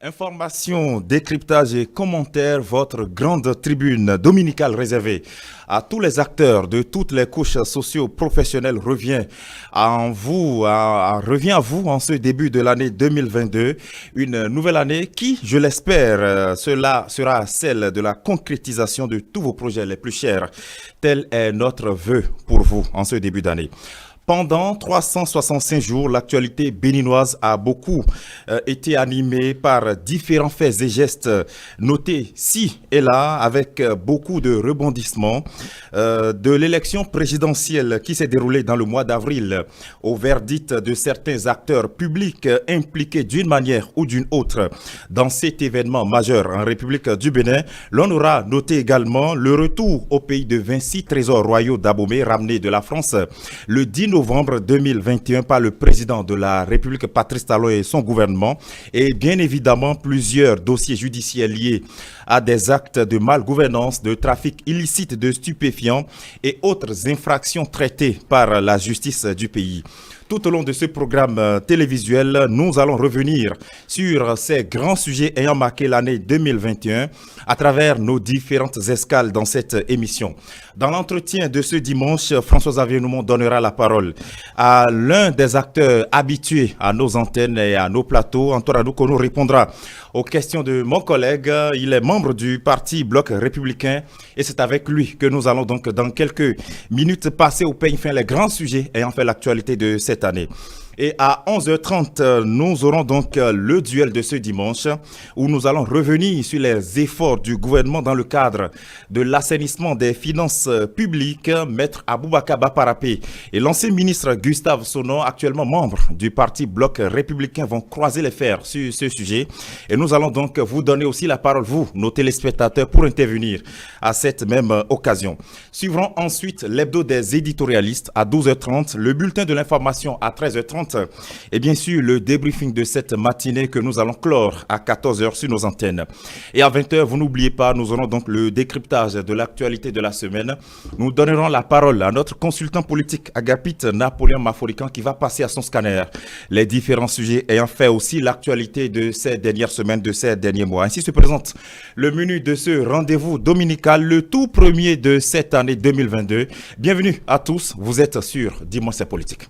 Informations, décryptage et commentaires, votre grande tribune dominicale réservée à tous les acteurs de toutes les couches socio-professionnelles revient à vous en ce début de l'année 2022. Une nouvelle année qui, je l'espère, cela sera celle de la concrétisation de tous vos projets les plus chers. Tel est notre vœu pour vous en ce début d'année. Pendant 365 jours, l'actualité béninoise a beaucoup été animée par différents faits et gestes notés ci et là avec beaucoup de rebondissements. De l'élection présidentielle qui s'est déroulée dans le mois d'avril au verdict de certains acteurs publics impliqués d'une manière ou d'une autre dans cet événement majeur en République du Bénin, l'on aura noté également le retour au pays de 26 trésors royaux d'Abomey ramenés de la France le 10 novembre 2021 par le président de la République Patrice Talon et son gouvernement et bien évidemment plusieurs dossiers judiciaires liés à des actes de malgouvernance, de trafic illicite de stupéfiants et autres infractions traitées par la justice du pays. Tout au long de ce programme télévisuel, nous allons revenir sur ces grands sujets ayant marqué l'année 2021 à travers nos différentes escales dans cette émission. Dans l'entretien de ce dimanche, François-Xavier Noumon donnera la parole à l'un des acteurs habitués à nos antennes et à nos plateaux. Antoine Adoukono répondra aux questions de mon collègue. Il est membre du parti Bloc républicain et c'est avec lui que nous allons donc dans quelques minutes passer au peigne fin les grands sujets ayant fait l'actualité de cette année. Et à 11h30, nous aurons donc le duel de ce dimanche où nous allons revenir sur les efforts du gouvernement dans le cadre de l'assainissement des finances publiques. Maître Aboubakar Baparapé et l'ancien ministre Gustave Sonon, actuellement membre du parti Bloc républicain, vont croiser les fers sur ce sujet. Et nous allons donc vous donner aussi la parole, vous, nos téléspectateurs, pour intervenir à cette même occasion. Suivront ensuite l'hebdo des éditorialistes à 12h30, le bulletin de l'information à 13h30. Et bien sûr, le débriefing de cette matinée que nous allons clore à 14h sur nos antennes. Et à 20h, vous n'oubliez pas, nous aurons donc le décryptage de l'actualité de la semaine. Nous donnerons la parole à notre consultant politique Agapite Napoléon Maforican qui va passer à son scanner les différents sujets ayant fait aussi l'actualité de ces dernières semaines, de ces derniers mois. Ainsi se présente le menu de ce rendez-vous dominical, le tout premier de cette année 2022. Bienvenue à tous, vous êtes sur Dis-moi c'est politique.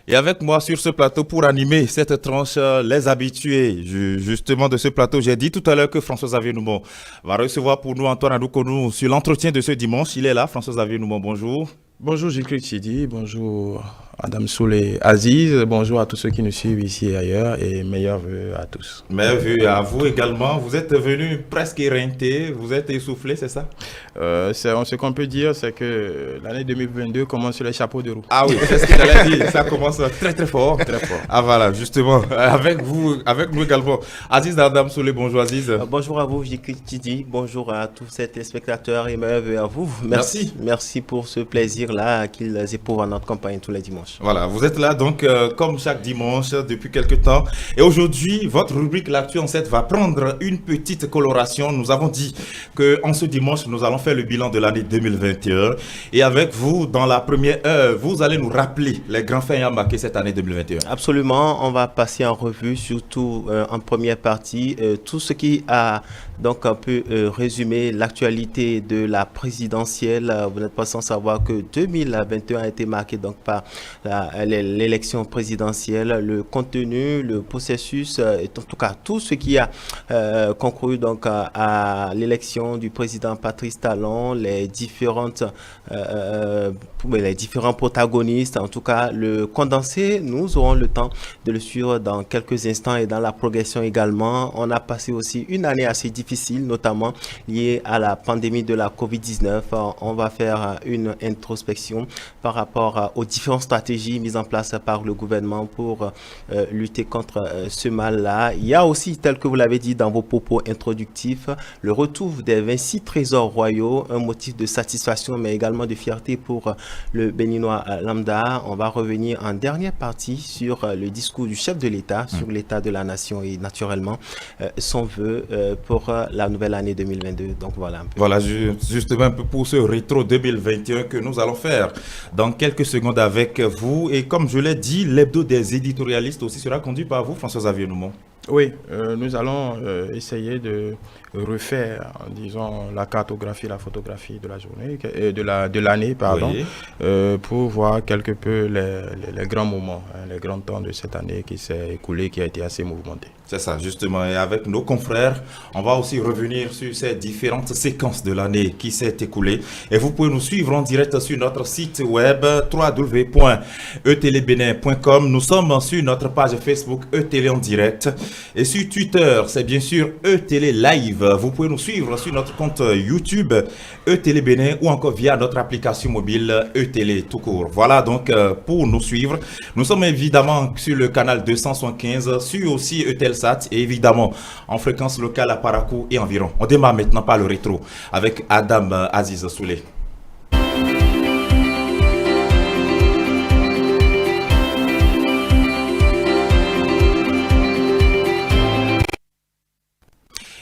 Et avec moi sur ce plateau pour animer cette tranche, les habitués justement de ce plateau. J'ai dit tout à l'heure que François-Xavier Noumon va recevoir pour nous Antoine Adoukono sur l'entretien de ce dimanche. Il est là, François-Xavier Noumon, bonjour. Bonjour Gilles Chidi, bonjour Adam Souley Aziz, bonjour à tous ceux qui nous suivent ici et ailleurs et meilleurs vœux à tous. Meilleurs vœux à vous également. Vous êtes venu presque éreinté, vous êtes essoufflé, c'est ça? Ce qu'on peut dire, c'est que l'année 2022 commence sur les chapeaux de roue. Ah oui, c'est ce que j'allais dire, ça commence très très fort. Très fort. Ah voilà, justement, avec nous également. Aziz Adam Souley, bonjour Aziz. Bonjour à vous Gilles Chidi, bonjour à tous ces téléspectateurs et meilleurs vœux à vous. Merci pour ce plaisir-là qu'ils éprouvent à notre campagne tous les dimanches. Voilà, vous êtes là donc comme chaque dimanche depuis quelques temps. Et aujourd'hui, votre rubrique L'actu en 7 va prendre une petite coloration. Nous avons dit qu'en ce dimanche, nous allons faire le bilan de l'année 2021. Et avec vous, dans la première heure, vous allez nous rappeler les grands faits ayant marqué cette année 2021. Absolument, on va passer en revue, surtout en première partie, tout ce qui a donc un peu résumé l'actualité de la présidentielle. Vous n'êtes pas sans savoir que 2021 a été marqué donc par l'élection présidentielle, le contenu, le processus, et en tout cas tout ce qui a concouru donc à l'élection du président Patrice Talon, les différents protagonistes, en tout cas le condensé, nous aurons le temps de le suivre dans quelques instants et dans la progression également. On a passé aussi une année assez difficile, notamment liée à la pandémie de la COVID-19. On va faire une introspection par rapport aux différentes stratégies stratégies mises en place par le gouvernement pour lutter contre ce mal-là. Il y a aussi, tel que vous l'avez dit dans vos propos introductifs, le retour des 26 trésors royaux, un motif de satisfaction mais également de fierté pour le Béninois lambda. On va revenir en dernière partie sur le discours du chef de l'État, sur l'état de la nation et naturellement son vœu pour la nouvelle année 2022. Donc voilà un peu. Voilà, justement un peu pour ce rétro 2021 que nous allons faire dans quelques secondes avec vous. Et comme je l'ai dit, l'hebdo des éditorialistes aussi sera conduit par vous, François-Xavier Noumon. Oui, nous allons essayer de refaire, disons, la cartographie, la photographie de la journée, de l'année, pardon, oui. Pour voir quelque peu les grands moments, les grands temps de cette année qui s'est écoulée, qui a été assez mouvementée. C'est ça, justement. Et avec nos confrères, on va aussi revenir sur ces différentes séquences de l'année qui s'est écoulée. Et vous pouvez nous suivre en direct sur notre site web www.etelebenin.com. Nous sommes sur notre page Facebook ETélé en direct. Et sur Twitter, c'est bien sûr ETélé Live. Vous pouvez nous suivre sur notre compte YouTube ETélé Bénin ou encore via notre application mobile ETélé tout court. Voilà donc pour nous suivre. Nous sommes évidemment sur le canal 275, sur aussi Etelsat et évidemment en fréquence locale à Parakou et environ. On démarre maintenant par le rétro avec Adam Aziz Souley.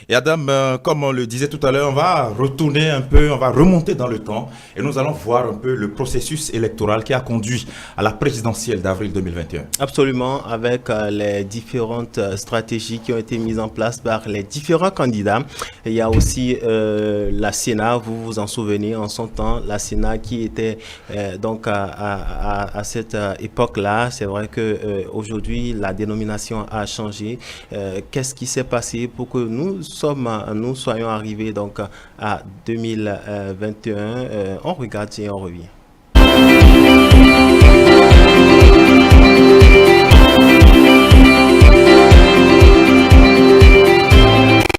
Et Adam, comme on le disait tout à l'heure, on va retourner un peu, on va remonter dans le temps et nous allons voir un peu le processus électoral qui a conduit à la présidentielle d'avril 2021. Absolument, avec les différentes stratégies qui ont été mises en place par les différents candidats. Il y a aussi la Sénat, vous vous en souvenez, en son temps, la Sénat qui était donc à cette époque-là. C'est vrai qu'aujourd'hui, la dénomination a changé. Qu'est-ce qui s'est passé pour que nous soyons arrivés donc à 2021. On regarde et on revient.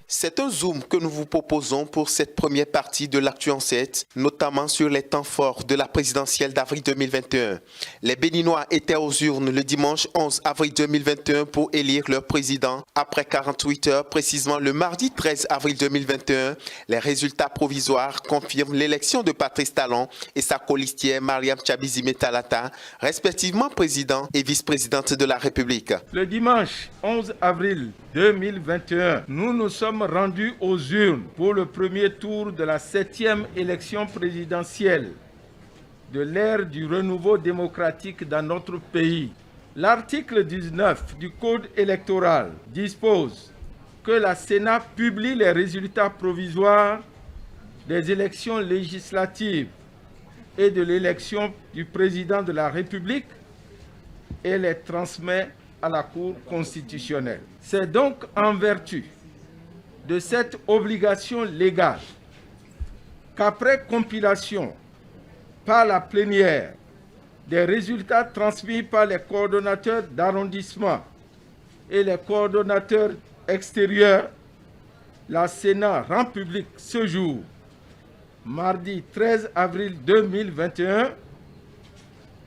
C'est un zoom que nous vous proposons pour cette première partie de l'Actu en 7, notamment sur les temps forts de la présidentielle d'avril 2021. Les Béninois étaient aux urnes le dimanche 11 avril 2021 pour élire leur président. Après 48 heures, précisément le mardi 13 avril 2021, les résultats provisoires confirment l'élection de Patrice Talon et sa colistière Mariam Tchabizime Talata, respectivement président et vice-présidente de la République. Le dimanche 11 avril 2021, nous nous sommes rendus aux urnes pour le premier tour de la 7e élection présidentielle de l'ère du renouveau démocratique dans notre pays. L'article 19 du Code électoral dispose que la Sénat publie les résultats provisoires des élections législatives et de l'élection du président de la République et les transmet à la Cour constitutionnelle. C'est donc en vertu de cette obligation légale qu'après compilation par la plénière des résultats transmis par les coordonnateurs d'arrondissement et les coordonnateurs extérieurs, la Sénat rend public ce jour, mardi 13 avril 2021,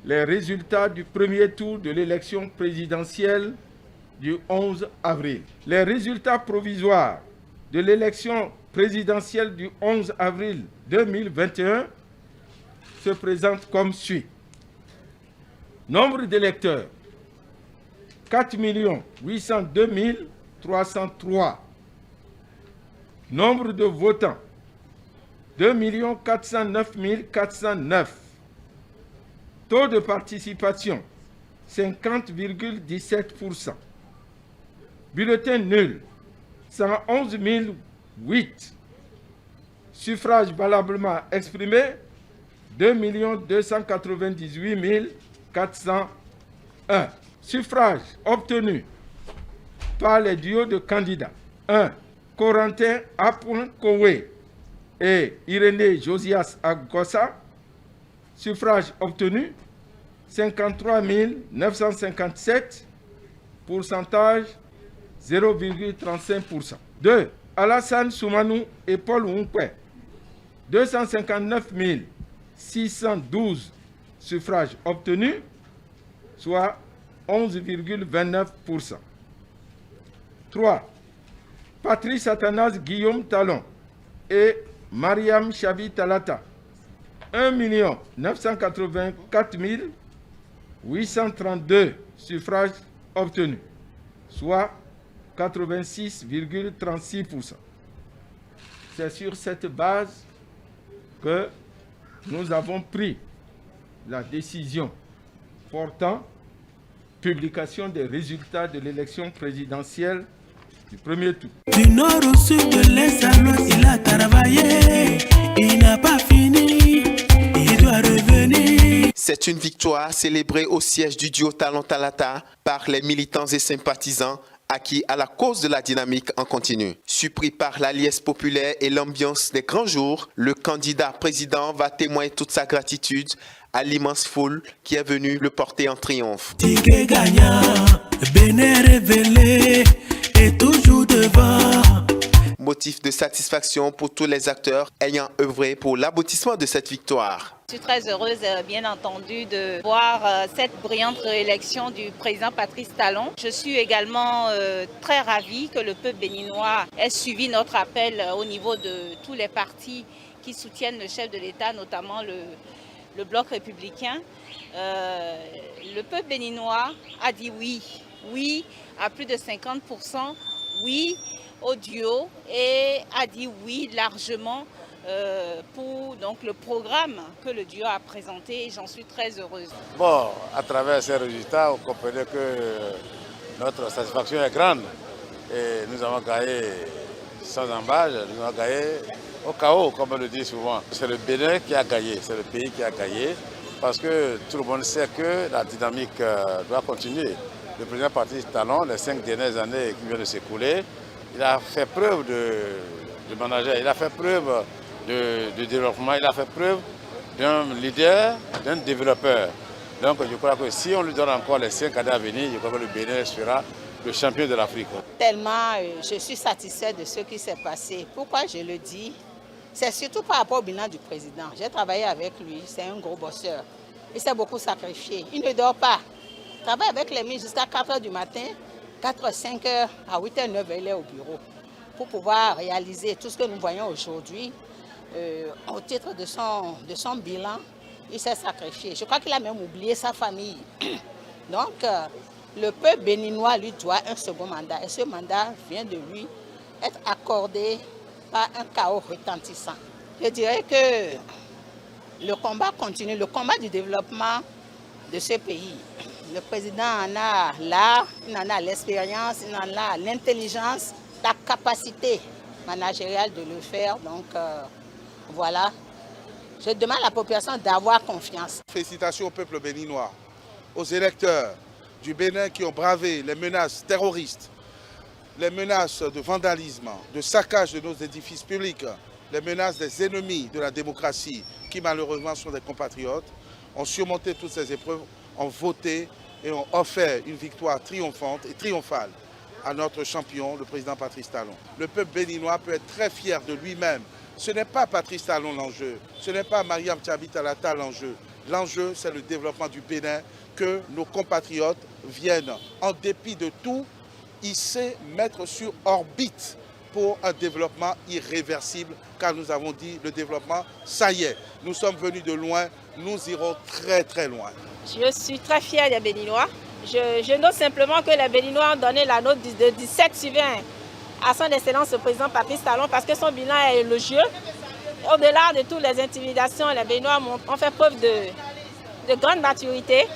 les résultats du premier tour de l'élection présidentielle du 11 avril. Les résultats provisoires de l'élection présidentielle du 11 avril 2021 se présentent comme suit. Nombre d'électeurs, 4 802 303. Nombre de votants, 2 409 409. Taux de participation, 50,17%. Bulletin nul, 111 008. Suffrage valablement exprimé, 2 298 401. Suffrage obtenu par les duos de candidats. 1. Corentin Apon-Kowe et Irénée Josias Agossa. Suffrage obtenu, 53 957, pourcentage 0,35%. 2. Alassane Soumanou et Paul Ounkwe, 259 612 suffrages obtenus, soit 11,29%. 3. Patrice Athanas Guillaume Talon et Mariam Chabi Talata, 1 984 832 suffrages obtenus, soit 86,36%. C'est sur cette base que nous avons pris la décision portant publication des résultats de l'élection présidentielle du premier tour. Du nord au sud, de l'est à l'ouest, il a travaillé, il n'a pas fini, il doit revenir. C'est une victoire célébrée au siège du duo Talon Talata par les militants et sympathisants acquis à la cause de la dynamique en continu. Surpris par la liesse populaire et l'ambiance des grands jours, le candidat président va témoigner toute sa gratitude à l'immense foule qui est venue le porter en triomphe. Ticket gagnant, Bénin révélé, et toujours devant. Motif de satisfaction pour tous les acteurs ayant œuvré pour l'aboutissement de cette victoire. Je suis très heureuse, bien entendu, de voir cette brillante réélection du président Patrice Talon. Je suis également très ravie que le peuple béninois ait suivi notre appel au niveau de tous les partis qui soutiennent le chef de l'État, notamment le Bloc républicain. Le peuple béninois a dit oui, oui à plus de 50%, oui au duo et a dit oui largement pour donc, le programme que le duo a présenté et j'en suis très heureuse. Bon, à travers ces résultats, vous comprenez que notre satisfaction est grande et nous avons gagné sans embâche, nous avons gagné au chaos, comme on le dit souvent. C'est le Bénin qui a gagné, c'est le pays qui a gagné parce que tout le monde sait que la dynamique doit continuer. Le président Patrice Talon, les 5 dernières années qui viennent de s'écouler, il a fait preuve de manager, il a fait preuve de développement, il a fait preuve d'un leader, d'un développeur. Donc je crois que si on lui donne encore les 5 années à venir, je crois que le Bénin sera le champion de l'Afrique. Tellement je suis satisfait de ce qui s'est passé. Pourquoi je le dis? C'est surtout par rapport au bilan du président. J'ai travaillé avec lui, c'est un gros bosseur. Il s'est beaucoup sacrifié, il ne dort pas. Il travaille avec les ministres jusqu'à 4 h du matin, 4 h, 5 h, à 8 h, 9 h, il est au bureau pour pouvoir réaliser tout ce que nous voyons aujourd'hui. Au titre de son bilan, il s'est sacrifié. Je crois qu'il a même oublié sa famille. Donc, le peuple béninois lui doit un second mandat. Et ce mandat vient de lui être accordé par un chaos retentissant. Je dirais que le combat continue, le combat du développement de ce pays. Le président en a l'art, il en a l'expérience, il en a l'intelligence, la capacité managériale de le faire. Donc, voilà, je demande à la population d'avoir confiance. Félicitations au peuple béninois, aux électeurs du Bénin qui ont bravé les menaces terroristes, les menaces de vandalisme, de saccage de nos édifices publics, les menaces des ennemis de la démocratie qui malheureusement sont des compatriotes, ont surmonté toutes ces épreuves, ont voté et ont offert une victoire triomphante et triomphale à notre champion, le président Patrice Talon. Le peuple béninois peut être très fier de lui-même. Ce n'est pas Patrice Talon l'enjeu, ce n'est pas Mariam Chabi Talata l'enjeu. L'enjeu, c'est le développement du Bénin, que nos compatriotes viennent, en dépit de tout, hisser, mettre sur orbite pour un développement irréversible, car nous avons dit le développement, ça y est, nous sommes venus de loin, nous irons très très loin. Je suis très fière des Béninois. Je note simplement que les Béninois ont donné la note de 17 sur 20 à son excellence le président Patrice Talon parce que son bilan est élogieux. Au-delà de toutes les intimidations, les Béninois ont fait preuve de grande maturité.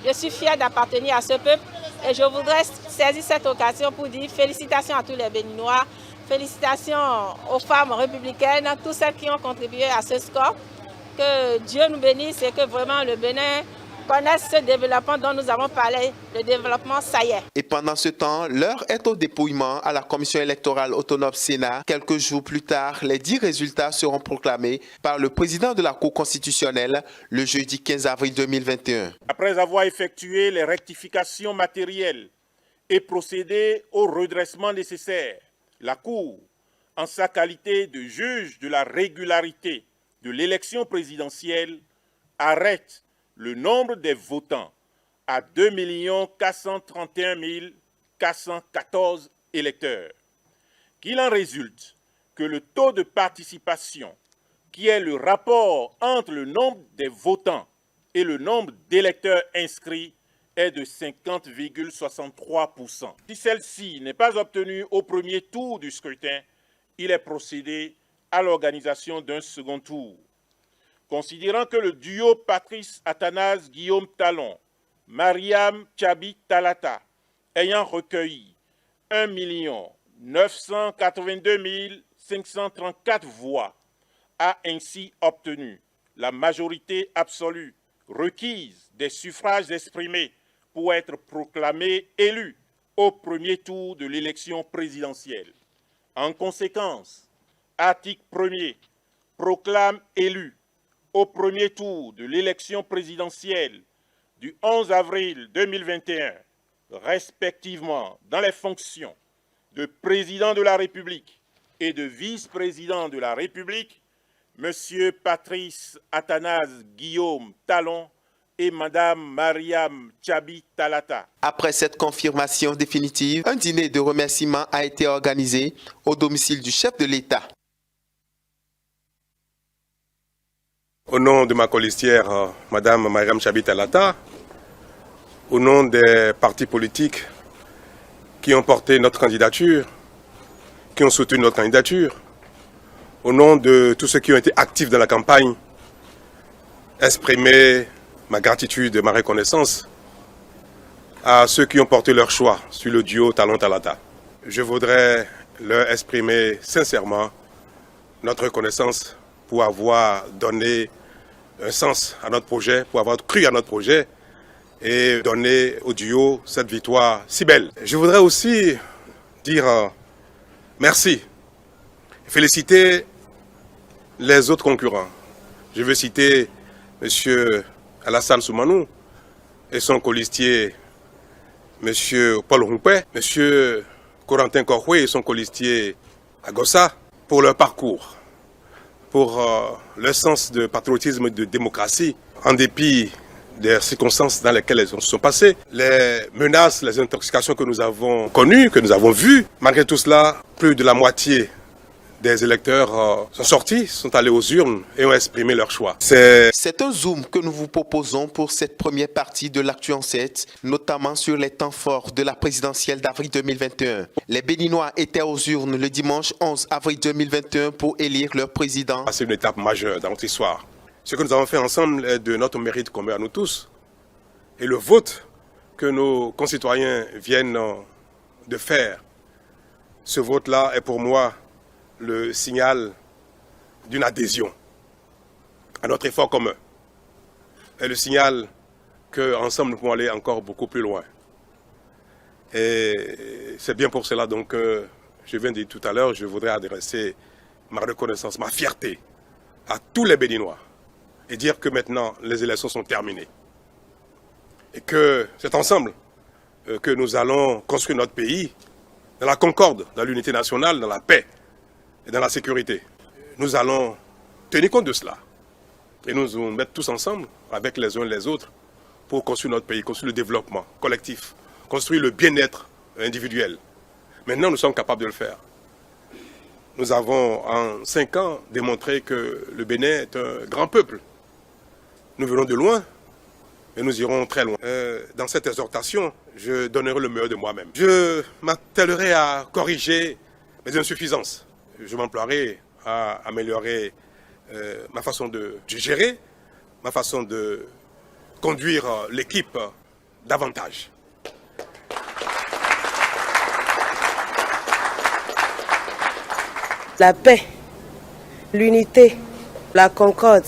Je suis fière d'appartenir à ce peuple et je voudrais saisir cette occasion pour dire félicitations à tous les Béninois, félicitations aux femmes républicaines, tous celles qui ont contribué à ce score. Que Dieu nous bénisse et que vraiment le Bénin connaisse ce développement dont nous avons parlé, le développement, ça y est. Et pendant ce temps, l'heure est au dépouillement à la Commission électorale autonome Sénat. Quelques jours plus tard, les 10 résultats seront proclamés par le président de la Cour constitutionnelle le jeudi 15 avril 2021. Après avoir effectué les rectifications matérielles et procédé au redressement nécessaire, la Cour, en sa qualité de juge de la régularité de l'élection présidentielle, arrête le nombre des votants à 2 431 414 électeurs. Qu'il en résulte que le taux de participation, qui est le rapport entre le nombre des votants et le nombre d'électeurs inscrits, est de 50,63%. Si celle-ci n'est pas obtenue au premier tour du scrutin, il est procédé à l'organisation d'un second tour. Considérant que le duo Patrice Athanase Guillaume Talon, Mariam Tchabi Talata, ayant recueilli 1 982 534 voix, a ainsi obtenu la majorité absolue requise des suffrages exprimés pour être proclamé élu au premier tour de l'élection présidentielle. En conséquence, article 1er proclame élu au premier tour de l'élection présidentielle du 11 avril 2021, respectivement dans les fonctions de président de la République et de vice-président de la République, M. Patrice Athanase Guillaume Talon et Mme Mariam Tchabi Talata. Après cette confirmation définitive, un dîner de remerciement a été organisé au domicile du chef de l'État. Au nom de ma colistière, Mme Mariam Tchabi Talata, au nom des partis politiques qui ont porté notre candidature, qui ont soutenu notre candidature, au nom de tous ceux qui ont été actifs dans la campagne, exprimer ma gratitude et ma reconnaissance à ceux qui ont porté leur choix sur le duo Talon-Talata. Je voudrais leur exprimer sincèrement notre reconnaissance pour avoir donné un sens à notre projet, pour avoir cru à notre projet et donné au duo cette victoire si belle. Je voudrais aussi dire merci, féliciter les autres concurrents. Je veux citer M. Alassane Soumanou et son colistier M. Paul Rumpé, M. Corentin Korhoué et son colistier Agossa pour leur parcours, pour leur sens de patriotisme et de démocratie, en dépit des circonstances dans lesquelles elles se sont passées, les menaces, les intoxications que nous avons connues, que nous avons vues. Malgré tout cela, plus de la moitié des électeurs sont sortis, sont allés aux urnes et ont exprimé leur choix. C'est un zoom que nous vous proposons pour cette première partie de l'Actu en 7, notamment sur les temps forts de la présidentielle d'avril 2021. Les Béninois étaient aux urnes le dimanche 11 avril 2021 pour élire leur président. C'est une étape majeure dans notre histoire. Ce que nous avons fait ensemble est de notre mérite commun à nous tous. Et le vote que nos concitoyens viennent de faire, ce vote-là est pour moi le signal d'une adhésion à notre effort commun. Et le signal qu'ensemble nous pouvons aller encore beaucoup plus loin. Et c'est bien pour cela donc que je viens de dire tout à l'heure, je voudrais adresser ma reconnaissance, ma fierté à tous les Béninois et dire que maintenant les élections sont terminées. Et que c'est ensemble que nous allons construire notre pays dans la concorde, dans l'unité nationale, dans la paix et dans la sécurité. Nous allons tenir compte de cela et nous mettre tous ensemble avec les uns et les autres pour construire notre pays, construire le développement collectif, construire le bien-être individuel. Maintenant, nous sommes capables de le faire. Nous avons en 5 ans démontré que le Bénin est un grand peuple. Nous venons de loin et nous irons très loin. Dans cette exhortation, je donnerai le meilleur de moi-même. Je m'attellerai à corriger mes insuffisances. Je m'emploierai à améliorer ma façon de gérer, ma façon de conduire l'équipe davantage. La paix, l'unité, la concorde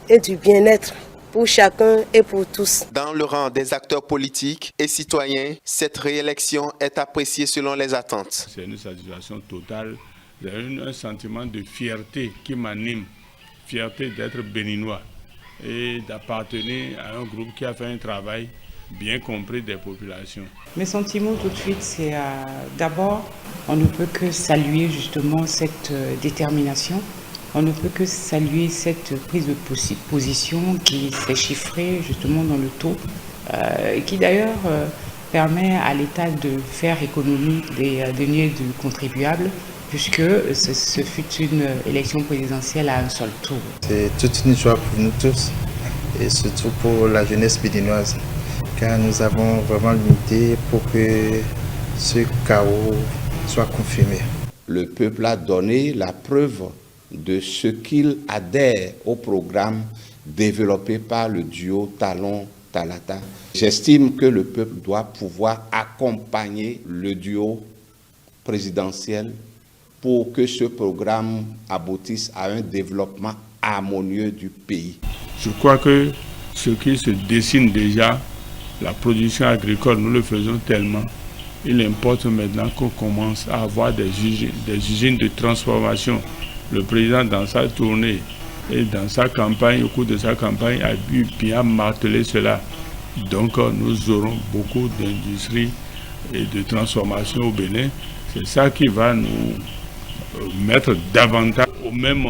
et du bien-être pour chacun et pour tous. Dans le rang des acteurs politiques et citoyens, cette réélection est appréciée selon les attentes. C'est une satisfaction totale, un sentiment de fierté qui m'anime, fierté d'être béninois et d'appartenir à un groupe qui a fait un travail bien compris des populations. Mes sentiments tout de suite, c'est d'abord, on ne peut que saluer justement cette détermination. On ne peut que saluer cette prise de position qui s'est chiffrée justement dans le taux qui d'ailleurs permet à l'État de faire économie des deniers du contribuable, puisque ce fut une élection présidentielle à un seul tour. C'est toute une joie pour nous tous, et surtout pour la jeunesse béninoise, car nous avons vraiment lutté pour que ce chaos soit confirmé. Le peuple a donné la preuve de ce qu'il adhère au programme développé par le duo Talon-Talata. J'estime que le peuple doit pouvoir accompagner le duo présidentiel pour que ce programme aboutisse à un développement harmonieux du pays. Je crois que ce qui se dessine déjà, la production agricole, nous le faisons tellement. Il importe maintenant qu'on commence à avoir des usines de transformation. Le président, dans sa tournée et dans sa campagne, au cours de sa campagne, a pu bien marteler cela. Donc, nous aurons beaucoup d'industries et de transformation au Bénin. C'est ça qui va nous mettre davantage au même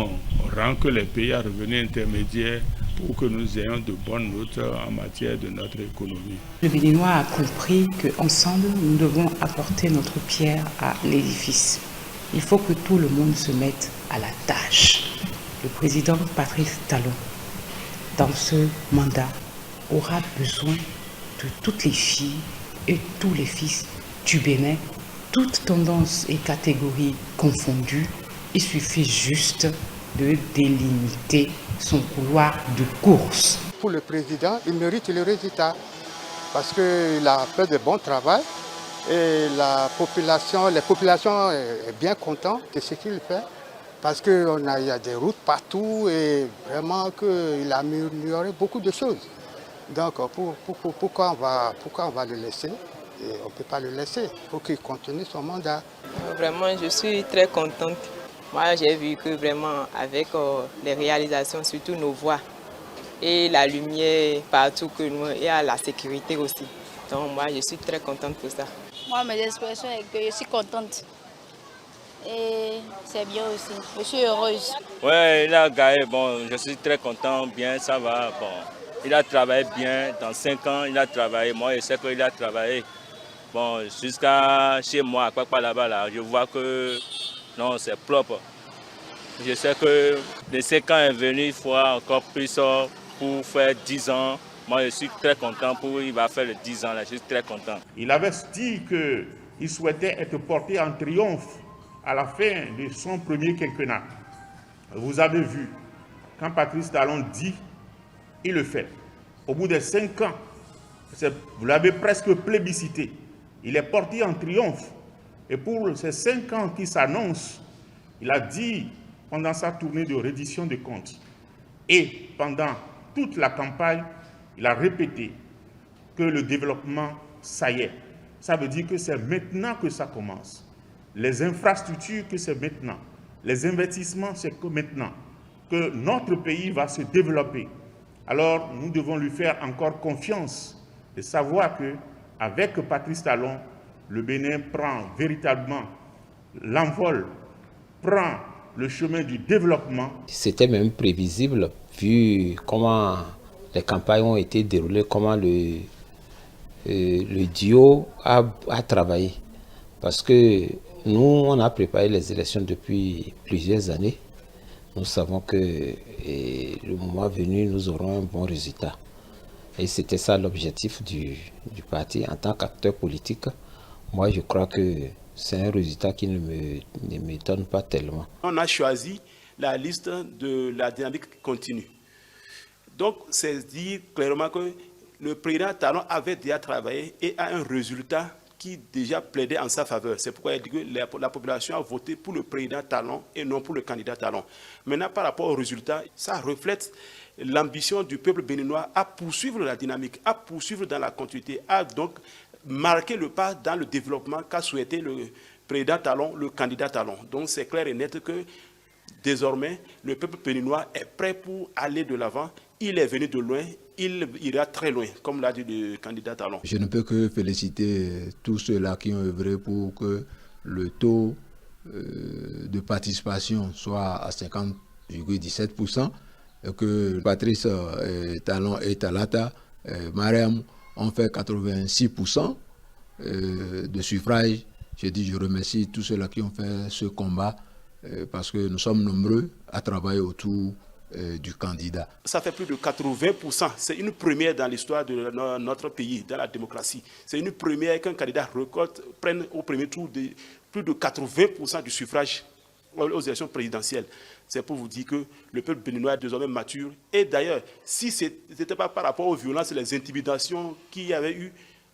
rang que les pays à revenus intermédiaires pour que nous ayons de bonnes notes en matière de notre économie. Le Béninois a compris qu'ensemble, nous devons apporter notre pierre à l'édifice. Il faut que tout le monde se mette à la tâche. Le président Patrice Talon, dans ce mandat, aura besoin de toutes les filles et tous les fils du Bénin, toutes tendances et catégories confondues. Il suffit juste de délimiter son couloir de course. Pour le président, il mérite le résultat parce qu'il a fait de bon travail et les populations sont bien contentes de ce qu'il fait parce qu'il y a des routes partout et vraiment qu'il a amélioré beaucoup de choses. Donc pourquoi on va le laisser? Et on ne peut pas le laisser, il faut qu'il continue son mandat. Vraiment, je suis très contente. Moi, j'ai vu que vraiment, avec les réalisations, surtout nos voies et la lumière partout que nous, et à la sécurité aussi. Donc moi, je suis très contente pour ça. Moi, mes expressions sont que je suis contente. Et c'est bien aussi. Je suis heureuse. Oui, il a gagné. Bon, je suis très content, bien, ça va. Bon, il a travaillé bien. Dans 5 ans, il a travaillé. Moi, je sais qu'il a travaillé. Bon, jusqu'à chez moi, à Kwakpa là-bas, là, je vois que non, c'est propre. Je sais que les 5 ans est venu, il faut encore plus pour faire 10 ans. Moi, je suis très content il va faire les 10 ans, là, je suis très content. Il avait dit qu'il souhaitait être porté en triomphe à la fin de son premier quinquennat. Vous avez vu, quand Patrice Talon dit, il le fait. Au bout de 5 ans, vous l'avez presque plébiscité. Il est porté en triomphe. Et pour ces 5 ans qui s'annoncent, il a dit pendant sa tournée de reddition de comptes et pendant toute la campagne, il a répété que le développement, ça y est. Ça veut dire que c'est maintenant que ça commence. Les infrastructures, que c'est maintenant. Les investissements, c'est que maintenant que notre pays va se développer. Alors, nous devons lui faire encore confiance de savoir qu'avec Patrice Talon, le Bénin prend véritablement l'envol, prend le chemin du développement. C'était même prévisible, vu comment les campagnes ont été déroulées, comment le duo a travaillé. Parce que nous, on a préparé les élections depuis plusieurs années. Nous savons que le moment venu, nous aurons un bon résultat. Et c'était ça l'objectif du parti en tant qu'acteur politique. Moi, je crois que c'est un résultat qui ne m'étonne pas tellement. On a choisi la liste de la dynamique continue. Donc, c'est dire clairement que le président Talon avait déjà travaillé et a un résultat qui déjà plaidait en sa faveur. C'est pourquoi il dit que la population a voté pour le président Talon et non pour le candidat Talon. Maintenant, par rapport au résultat, ça reflète l'ambition du peuple béninois à poursuivre la dynamique, à poursuivre dans la continuité, à donc marquer le pas dans le développement qu'a souhaité le président Talon, le candidat Talon. Donc c'est clair et net que désormais, le peuple béninois est prêt pour aller de l'avant. Il est venu de loin, il ira très loin, comme l'a dit le candidat Talon. Je ne peux que féliciter tous ceux-là qui ont œuvré pour que le taux de participation soit à 50,17%, et que Patrice Talon et Talata, Mariam, ont fait 86% de suffrage. Je remercie tous ceux-là qui ont fait ce combat parce que nous sommes nombreux à travailler autour du candidat. Ça fait plus de 80%. C'est une première dans l'histoire de notre pays, dans la démocratie. C'est une première qu'un candidat prenne au premier tour plus de 80% du suffrage aux élections présidentielles. C'est pour vous dire que le peuple béninois est désormais mature. Et d'ailleurs, si ce n'était pas par rapport aux violences et les intimidations qu'il y avait eu,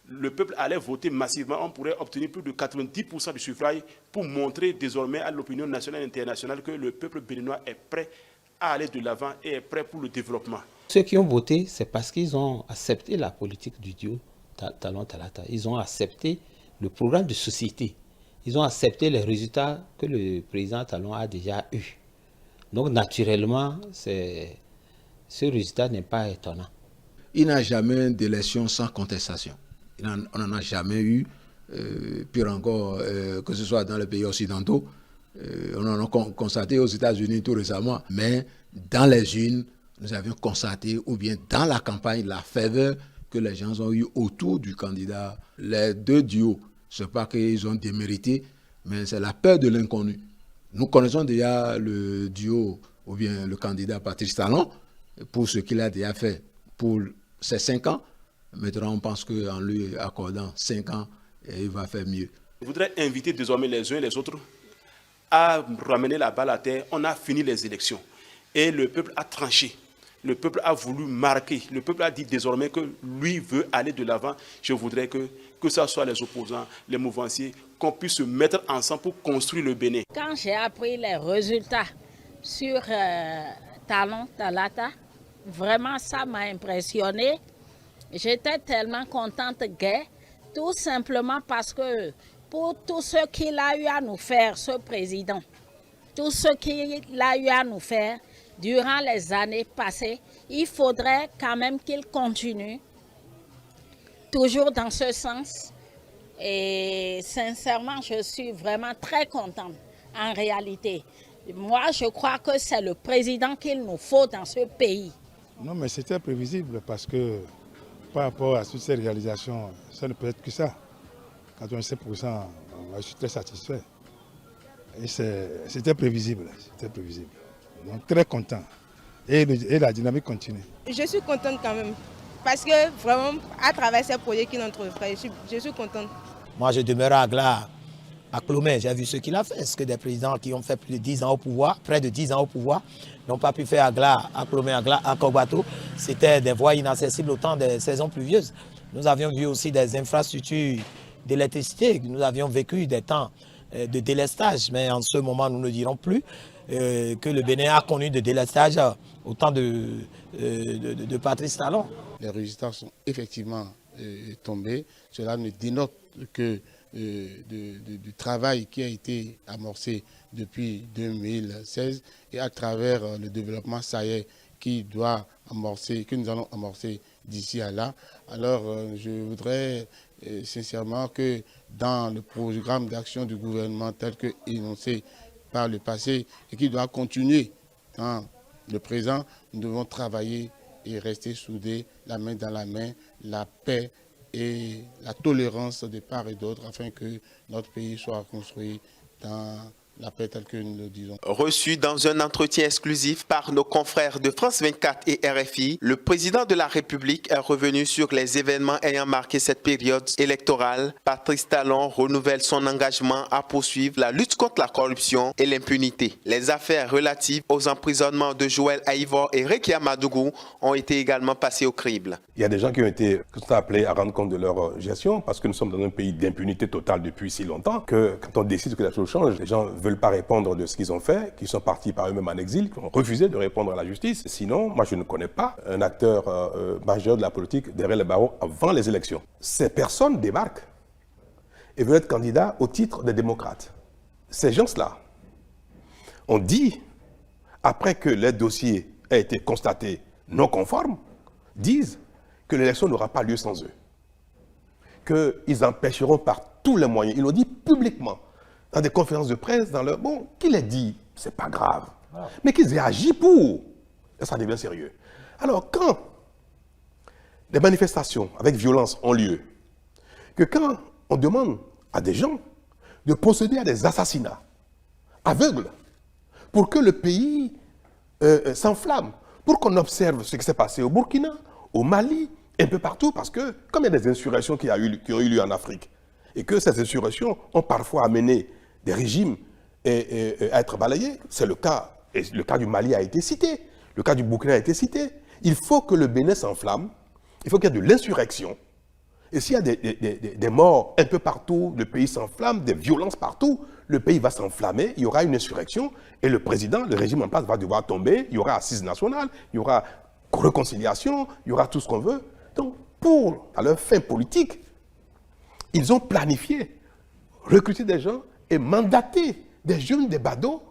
le peuple allait voter massivement. On pourrait obtenir plus de 90% du suffrage pour montrer désormais à l'opinion nationale et internationale que le peuple béninois est prêt à aller de l'avant et est prêt pour le développement. Ceux qui ont voté, c'est parce qu'ils ont accepté la politique du duo Talon-Talata. Ils ont accepté le programme de société. Ils ont accepté les résultats que le président Talon a déjà eus. Donc naturellement, ce résultat n'est pas étonnant. Il n'y a jamais d'élection sans contestation. On n'en a jamais eu, pire encore, que ce soit dans les pays occidentaux. On en a constaté aux États-Unis tout récemment, mais dans les urnes, nous avions constaté, ou bien dans la campagne, la ferveur que les gens ont eu autour du candidat. Les deux duos, ce n'est pas qu'ils ont démérité, mais c'est la peur de l'inconnu. Nous connaissons déjà le duo, ou bien le candidat Patrice Talon, pour ce qu'il a déjà fait pour ces 5 ans. Maintenant, on pense qu'en lui accordant 5 ans, il va faire mieux. Je voudrais inviter désormais les uns et les autres à ramener la balle à terre. On a fini les élections et le peuple a tranché. Le peuple a voulu marquer. Le peuple a dit désormais que lui veut aller de l'avant. Je voudrais que ce soit les opposants, les mouvanciers, qu'on puisse se mettre ensemble pour construire le Bénin. Quand j'ai appris les résultats sur Talon-Talata, vraiment ça m'a impressionné. J'étais tellement contente, Guy, tout simplement parce que pour tout ce qu'il a eu à nous faire, ce président, tout ce qu'il a eu à nous faire durant les années passées, il faudrait quand même qu'il continue toujours dans ce sens. Et sincèrement, je suis vraiment très contente en réalité. Moi, je crois que c'est le président qu'il nous faut dans ce pays. Non, mais c'était prévisible parce que par rapport à toutes ces réalisations, ça ne peut être que ça. 87%, je suis très satisfait. Et c'était prévisible, Donc très content. Et la dynamique continue. Je suis contente quand même. Parce que vraiment, à travers ces projets qu'il entreprend, je suis contente. Moi, je demeure à Gla, à Clomé. J'ai vu ce qu'il a fait. Est-ce que des présidents qui ont fait plus de 10 ans au pouvoir, près de 10 ans au pouvoir, n'ont pas pu faire à Gla, à Clomé, à Gla, à Kogbato. C'était des voies inaccessibles au temps des saisons pluvieuses. Nous avions vu aussi des infrastructures d'électricité. Nous avions vécu des temps de délestage. Mais en ce moment, nous ne dirons plus que le Bénin a connu de délestage au temps de Patrice Talon. Les résultats sont effectivement tombés. Cela ne dénote que du travail qui a été amorcé depuis 2016 et à travers le développement SAED que nous allons amorcer d'ici à là. Alors je voudrais sincèrement que dans le programme d'action du gouvernement tel que énoncé par le passé et qui doit continuer dans le présent, nous devons travailler et rester soudés, la main dans la main, la paix et la tolérance de part et d'autre afin que notre pays soit construit dans la paix telle que nous le disons. Reçu dans un entretien exclusif par nos confrères de France 24 et RFI, le président de la République est revenu sur les événements ayant marqué cette période électorale. Patrice Talon renouvelle son engagement à poursuivre la lutte contre la corruption et l'impunité. Les affaires relatives aux emprisonnements de Joël Aïvor et Rekia Madougou ont été également passées au crible. Il y a des gens qui sont appelés à rendre compte de leur gestion parce que nous sommes dans un pays d'impunité totale depuis si longtemps que quand on décide que la chose change, les gens ne veulent pas répondre de ce qu'ils ont fait, qui sont partis par eux-mêmes en exil, qui ont refusé de répondre à la justice. Sinon, moi je ne connais pas un acteur majeur de la politique derrière les barreaux avant les élections. Ces personnes débarquent et veulent être candidats au titre des démocrates. Ces gens-là ont dit, après que les dossiers aient été constatés non conformes, disent que l'élection n'aura pas lieu sans eux. Qu'ils empêcheront par tous les moyens. Ils l'ont dit publiquement. Dans des conférences de presse, qu'il ait dit, c'est pas grave. Mais qu'ils aient agi pour. Et ça devient sérieux. Alors, quand des manifestations avec violence ont lieu, que quand on demande à des gens de procéder à des assassinats aveugles pour que le pays s'enflamme, pour qu'on observe ce qui s'est passé au Burkina, au Mali, un peu partout, parce que comme il y a des insurrections qui ont eu lieu en Afrique, et que ces insurrections ont parfois amené des régimes à être balayés, c'est le cas, et le cas du Mali a été cité, le cas du Burkina a été cité. Il faut que le Bénin s'enflamme, il faut qu'il y ait de l'insurrection. Et s'il y a des morts un peu partout, le pays s'enflamme, des violences partout, le pays va s'enflammer, il y aura une insurrection, et le président, le régime en place va devoir tomber, il y aura assise nationale, il y aura réconciliation, il y aura tout ce qu'on veut. Donc, à leur fin politique, ils ont planifié, recruté des gens et mandaté des jeunes, des badauds,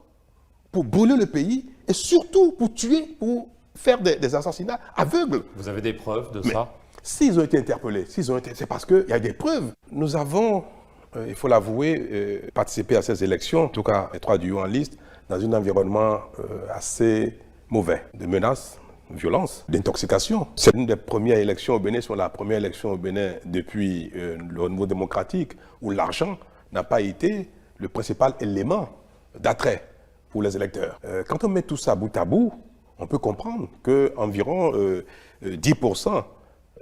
pour brûler le pays, et surtout pour tuer, pour faire des assassinats aveugles. Vous avez des preuves de Mais ça? s'ils ont été interpellés, c'est parce qu'il y a des preuves. Nous avons, il faut l'avouer, participé à ces élections, en tout cas les 3 duos en liste, dans un environnement assez mauvais, de menaces, de violence, d'intoxication. C'est une des premières élections au Bénin, c'est la première élection au Bénin depuis le renouveau démocratique, où l'argent n'a pas été le principal élément d'attrait pour les électeurs. Quand on met tout ça bout à bout, on peut comprendre qu'environ 10%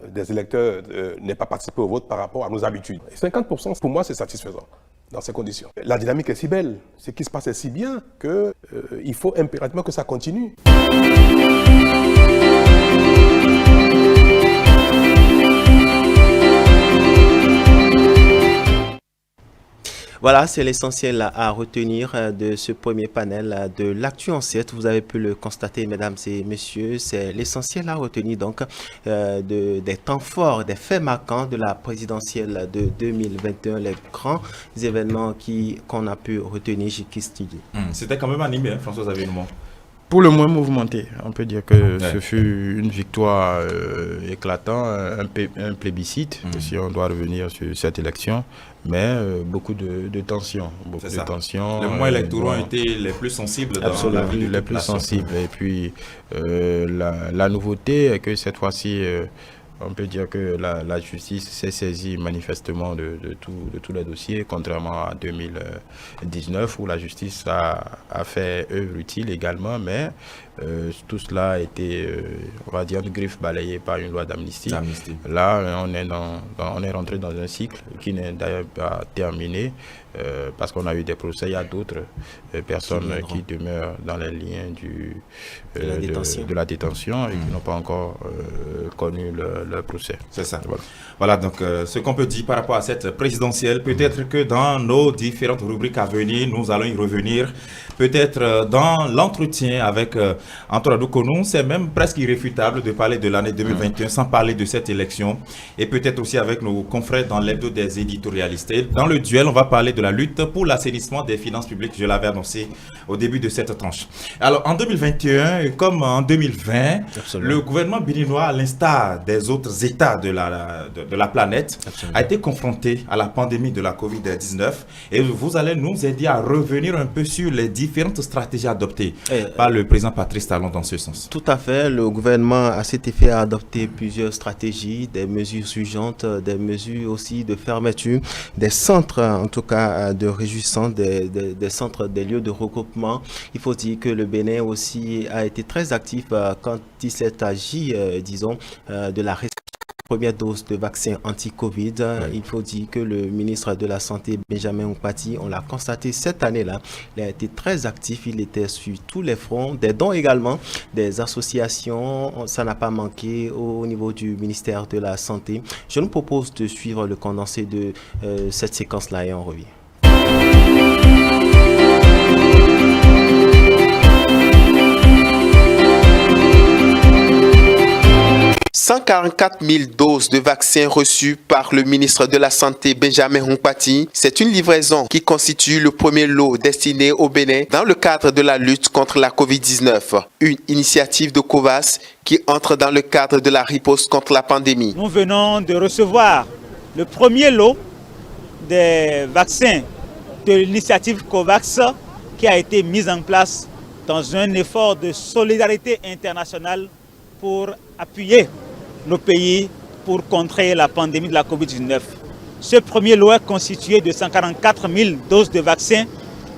des électeurs n'aient pas participé au vote par rapport à nos habitudes. Et 50%, pour moi, c'est satisfaisant dans ces conditions. La dynamique est si belle, ce qui se passe est si bien qu'il faut impérativement que ça continue. Voilà, c'est l'essentiel à retenir de ce premier panel de l'Actu en 7. Vous avez pu le constater, mesdames et messieurs, c'est l'essentiel à retenir donc des temps forts, des faits marquants de la présidentielle de 2021, les grands événements qu'on a pu retenir jusqu'à studio. C'était quand même animé, François Xavier-Noumont. Pour le moins mouvementé, on peut dire que ce fut une victoire éclatante, un plébiscite, si on doit revenir sur cette élection, mais beaucoup de tensions. Les mois électoraux ont été les plus sensibles dans la vie de les plus sensibles. Et puis, la nouveauté est que cette fois-ci, on peut dire que la justice s'est saisie manifestement de tous les dossiers, contrairement à 2019 où la justice a fait œuvre utile également, mais tout cela a été, on va dire, une griffe balayée par une loi d'amnistie. Là, on est rentré dans un cycle qui n'est d'ailleurs pas terminé, parce qu'on a eu des procès, il y a d'autres personnes qui demeurent dans les liens de la détention et qui n'ont pas encore connu leur procès. C'est ça. Voilà donc ce qu'on peut dire par rapport à cette présidentielle. Peut-être que dans nos différentes rubriques à venir, nous allons y revenir. Peut-être dans l'entretien avec Antoine Adoukonou, c'est même presque irréfutable de parler de l'année 2021 sans parler de cette élection. Et peut-être aussi avec nos confrères dans l'hebdo des éditorialistes. Et dans le duel, on va parler de la lutte pour l'assainissement des finances publiques. Je l'avais annoncé au début de cette tranche. Alors en 2021, comme en 2020, le gouvernement béninois, à l'instar des autres États de la planète, a été confronté à la pandémie de la Covid-19. Et vous allez nous aider à revenir un peu sur les différentes stratégies adoptées par le président Patrice Talon dans ce sens. Tout à fait. Le gouvernement, à cet effet, a adopté plusieurs stratégies, des mesures urgentes, des mesures aussi de fermeture, des centres, en tout cas, de réjouissance, des centres, des lieux de regroupement. Il faut dire que le Bénin aussi a été très actif quand il s'est agi, disons, de la première dose de vaccin anti-Covid. Il faut dire que le ministre de la Santé, Benjamin Nkpati, on l'a constaté cette année-là, il a été très actif, il était sur tous les fronts, des dons également, des associations, ça n'a pas manqué au niveau du ministère de la Santé. Je nous propose de suivre le condensé de cette séquence-là et on revient. 144 000 doses de vaccins reçues par le ministre de la Santé Benjamin Nkpati. C'est une livraison qui constitue le premier lot destiné au Bénin dans le cadre de la lutte contre la Covid-19. Une initiative de COVAS qui entre dans le cadre de la riposte contre la pandémie. Nous venons de recevoir le premier lot des vaccins de l'initiative COVAX qui a été mise en place dans un effort de solidarité internationale pour appuyer nos pays pour contrer la pandémie de la Covid-19. Ce premier lot est constitué de 144 000 doses de vaccins,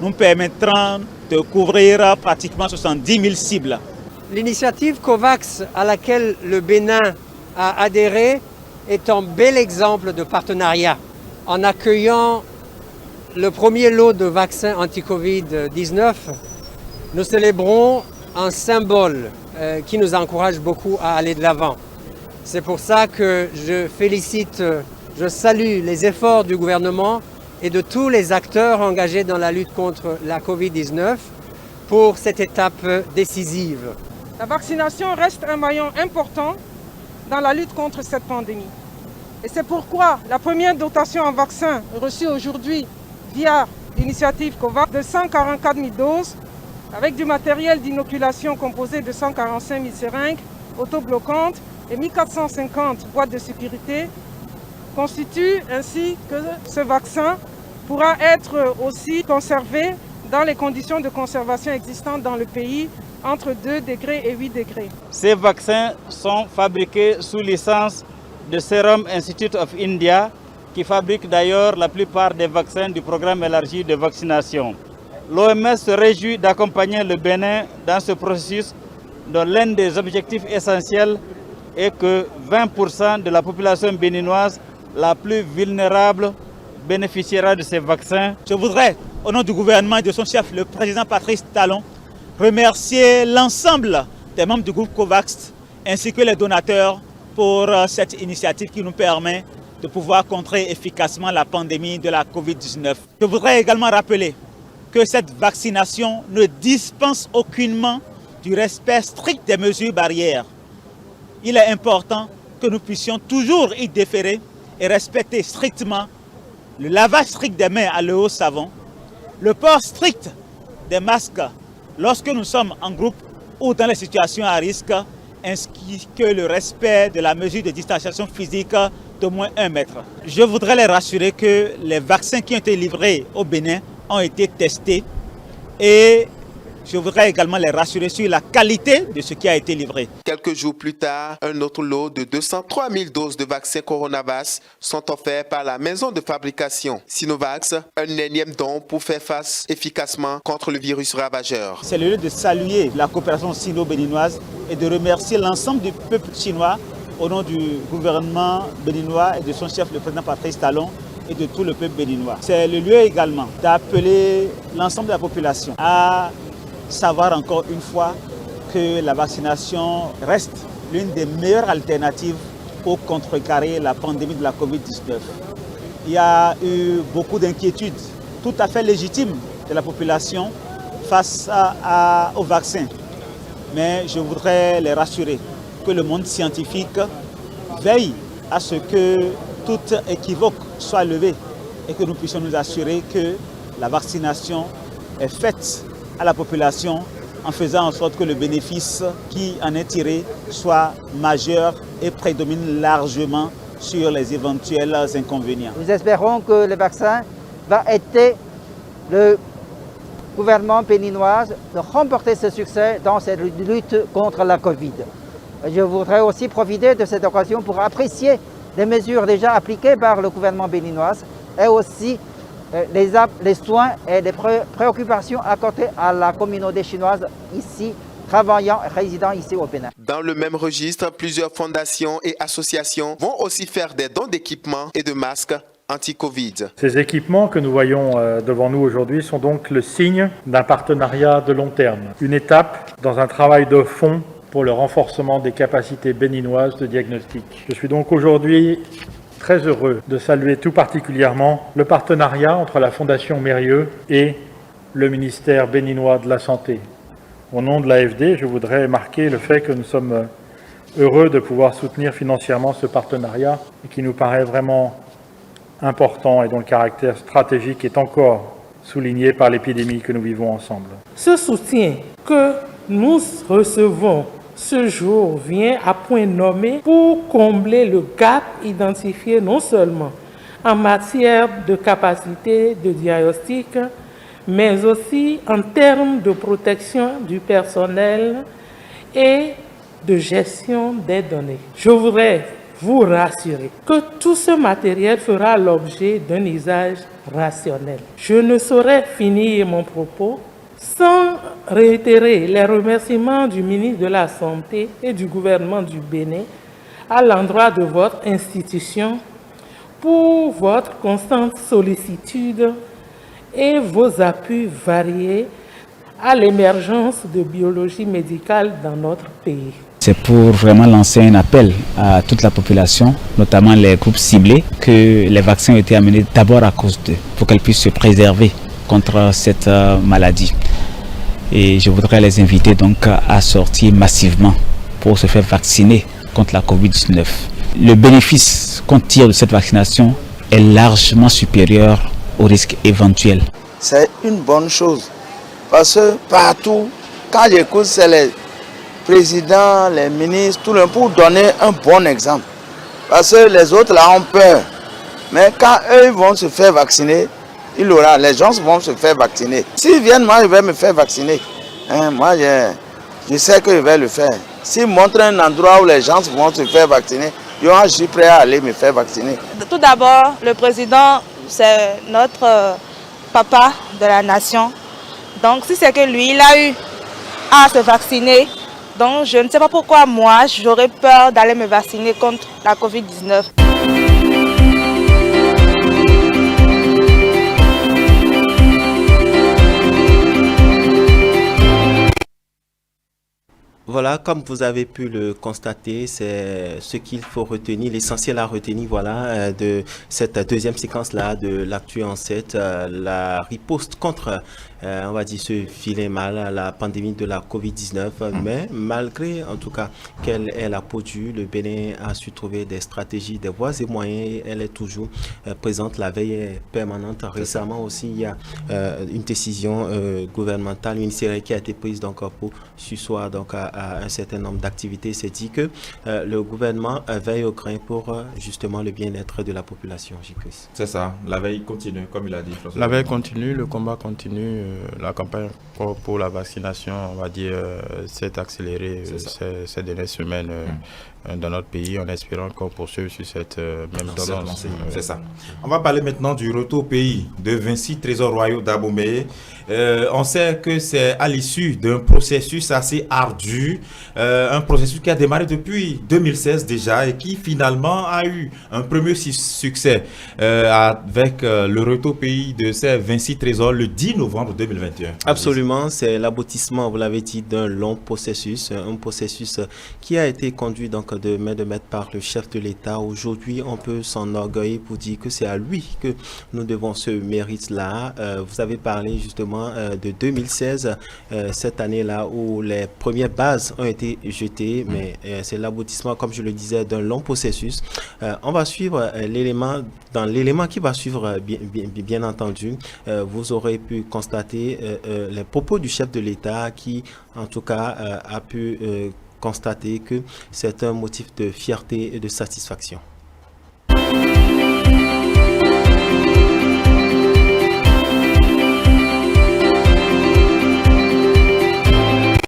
nous permettront de couvrir pratiquement 70 000 cibles. L'initiative COVAX à laquelle le Bénin a adhéré est un bel exemple de partenariat. En accueillant le premier lot de vaccins anti-Covid-19, nous célébrons un symbole qui nous encourage beaucoup à aller de l'avant. C'est pour ça que je salue les efforts du gouvernement et de tous les acteurs engagés dans la lutte contre la Covid-19 pour cette étape décisive. La vaccination reste un maillon important dans la lutte contre cette pandémie. Et c'est pourquoi la première dotation en vaccins reçue aujourd'hui via l'initiative COVAX de 144 000 doses avec du matériel d'inoculation composé de 145 000 seringues autobloquantes et 1450 boîtes de sécurité constitue ainsi que ce vaccin pourra être aussi conservé dans les conditions de conservation existantes dans le pays entre 2 degrés et 8 degrés. Ces vaccins sont fabriqués sous licence de Serum Institute of India, qui fabrique d'ailleurs la plupart des vaccins du programme élargi de vaccination. L'OMS se réjouit d'accompagner le Bénin dans ce processus dont l'un des objectifs essentiels est que 20% de la population béninoise la plus vulnérable bénéficiera de ces vaccins. Je voudrais, au nom du gouvernement et de son chef, le président Patrice Talon, remercier l'ensemble des membres du groupe COVAX ainsi que les donateurs pour cette initiative qui nous permet de pouvoir contrer efficacement la pandémie de la Covid-19. Je voudrais également rappeler que cette vaccination ne dispense aucunement du respect strict des mesures barrières. Il est important que nous puissions toujours y déférer et respecter strictement le lavage strict des mains à l'eau savon, le port strict des masques lorsque nous sommes en groupe ou dans les situations à risque, ainsi que le respect de la mesure de distanciation physique d'au moins 1 mètre. Je voudrais les rassurer que les vaccins qui ont été livrés au Bénin ont été testés et je voudrais également les rassurer sur la qualité de ce qui a été livré. Quelques jours plus tard, un autre lot de 203 000 doses de vaccins Coronavac sont offerts par la maison de fabrication Sinovac, un énième don pour faire face efficacement contre le virus ravageur. C'est le lieu de saluer la coopération sino-béninoise et de remercier l'ensemble du peuple chinois au nom du gouvernement béninois et de son chef, le président Patrice Talon, et de tout le peuple béninois. C'est le lieu également d'appeler l'ensemble de la population à savoir encore une fois que la vaccination reste l'une des meilleures alternatives pour contrecarrer la pandémie de la Covid-19. Il y a eu beaucoup d'inquiétudes tout à fait légitimes de la population face au vaccin. Mais je voudrais les rassurer que le monde scientifique veille à ce que toute équivoque soit levée et que nous puissions nous assurer que la vaccination est faite à la population en faisant en sorte que le bénéfice qui en est tiré soit majeur et prédomine largement sur les éventuels inconvénients. Nous espérons que le vaccin va aider le gouvernement béninois de remporter ce succès dans cette lutte contre la Covid. Je voudrais aussi profiter de cette occasion pour apprécier les mesures déjà appliquées par le gouvernement béninois et aussi les soins et les préoccupations accordées à la communauté chinoise ici, travaillant et résidant ici au Bénin. Dans le même registre, plusieurs fondations et associations vont aussi faire des dons d'équipements et de masques anti-Covid. Ces équipements que nous voyons devant nous aujourd'hui sont donc le signe d'un partenariat de long terme, une étape dans un travail de fond pour le renforcement des capacités béninoises de diagnostic. Je suis donc aujourd'hui très heureux de saluer tout particulièrement le partenariat entre la Fondation Mérieux et le ministère béninois de la Santé. Au nom de l'AFD, je voudrais marquer le fait que nous sommes heureux de pouvoir soutenir financièrement ce partenariat et qui nous paraît vraiment important et dont le caractère stratégique est encore souligné par l'épidémie que nous vivons ensemble. Ce soutien que nous recevons ce jour vient à point nommé pour combler le gap identifié non seulement en matière de capacité de diagnostic, mais aussi en termes de protection du personnel et de gestion des données. Je voudrais vous rassurer que tout ce matériel fera l'objet d'un usage rationnel. Je ne saurais finir mon propos sans réitérer les remerciements du ministre de la Santé et du gouvernement du Bénin à l'endroit de votre institution pour votre constante sollicitude et vos appuis variés à l'émergence de biologie médicale dans notre pays. C'est pour vraiment lancer un appel à toute la population, notamment les groupes ciblés, que les vaccins ont été amenés d'abord à cause d'eux, pour qu'elles puissent se préserver contre cette maladie. Et je voudrais les inviter donc à sortir massivement pour se faire vacciner contre la Covid-19. Le bénéfice qu'on tire de cette vaccination est largement supérieur au risque éventuel. C'est une bonne chose parce que partout, quand j'écoute, c'est les présidents, les ministres, tout le monde pour donner un bon exemple. Parce que les autres là ont peur. Mais quand eux vont se faire vacciner, les gens vont se faire vacciner. S'ils viennent, moi je vais me faire vacciner. Moi je sais que je vais le faire. S'ils montrent un endroit où les gens vont se faire vacciner, je suis prêt à aller me faire vacciner. Tout d'abord, le président, c'est notre papa de la nation. Donc si c'est que lui, il a eu à se vacciner, donc je ne sais pas pourquoi moi, j'aurais peur d'aller me vacciner contre la Covid-19. Voilà, comme vous avez pu le constater, c'est ce qu'il faut retenir, l'essentiel à retenir, voilà, de cette deuxième séquence-là de l'actu en 7, la riposte contre, on va dire, ce vilain mal, la pandémie de la Covid-19. Mais malgré, en tout cas, quelle est la peau dure, le Bénin a su trouver des stratégies, des voies et moyens. Elle est toujours présente, la veille est permanente. Récemment aussi, il y a une décision gouvernementale, ministérielle qui a été prise donc pour surseoir donc à un certain nombre d'activités. C'est dit que le gouvernement veille au grain pour justement le bien-être de la population. C'est ça, la veille continue, comme il a dit. La veille continue, le combat continue, la campagne pour la vaccination, on va dire, s'est accélérée ces dernières semaines dans notre pays, en espérant qu'on poursuive sur cette même tendance. C'est ça. On va parler maintenant du retour au pays de Vinci Trésor Royaux d'Abomey. On sait que c'est à l'issue d'un processus assez ardu, un processus qui a démarré depuis 2016 déjà et qui finalement a eu un premier succès avec le retour au pays de ces Vinci Trésors le 10 novembre 2021. Absolument, c'est l'aboutissement, vous l'avez dit, d'un long processus, un processus qui a été conduit donc de main de maître par le chef de l'État. Aujourd'hui, on peut s'enorgueillir pour dire que c'est à lui que nous devons ce mérite-là. Vous avez parlé justement de 2016, cette année-là où les premières bases ont été jetées, mais c'est l'aboutissement, comme je le disais, d'un long processus. On va suivre l'élément qui va suivre, bien entendu. Vous aurez pu constater les propos du chef de l'État qui, en tout cas, a pu constater que c'est un motif de fierté et de satisfaction.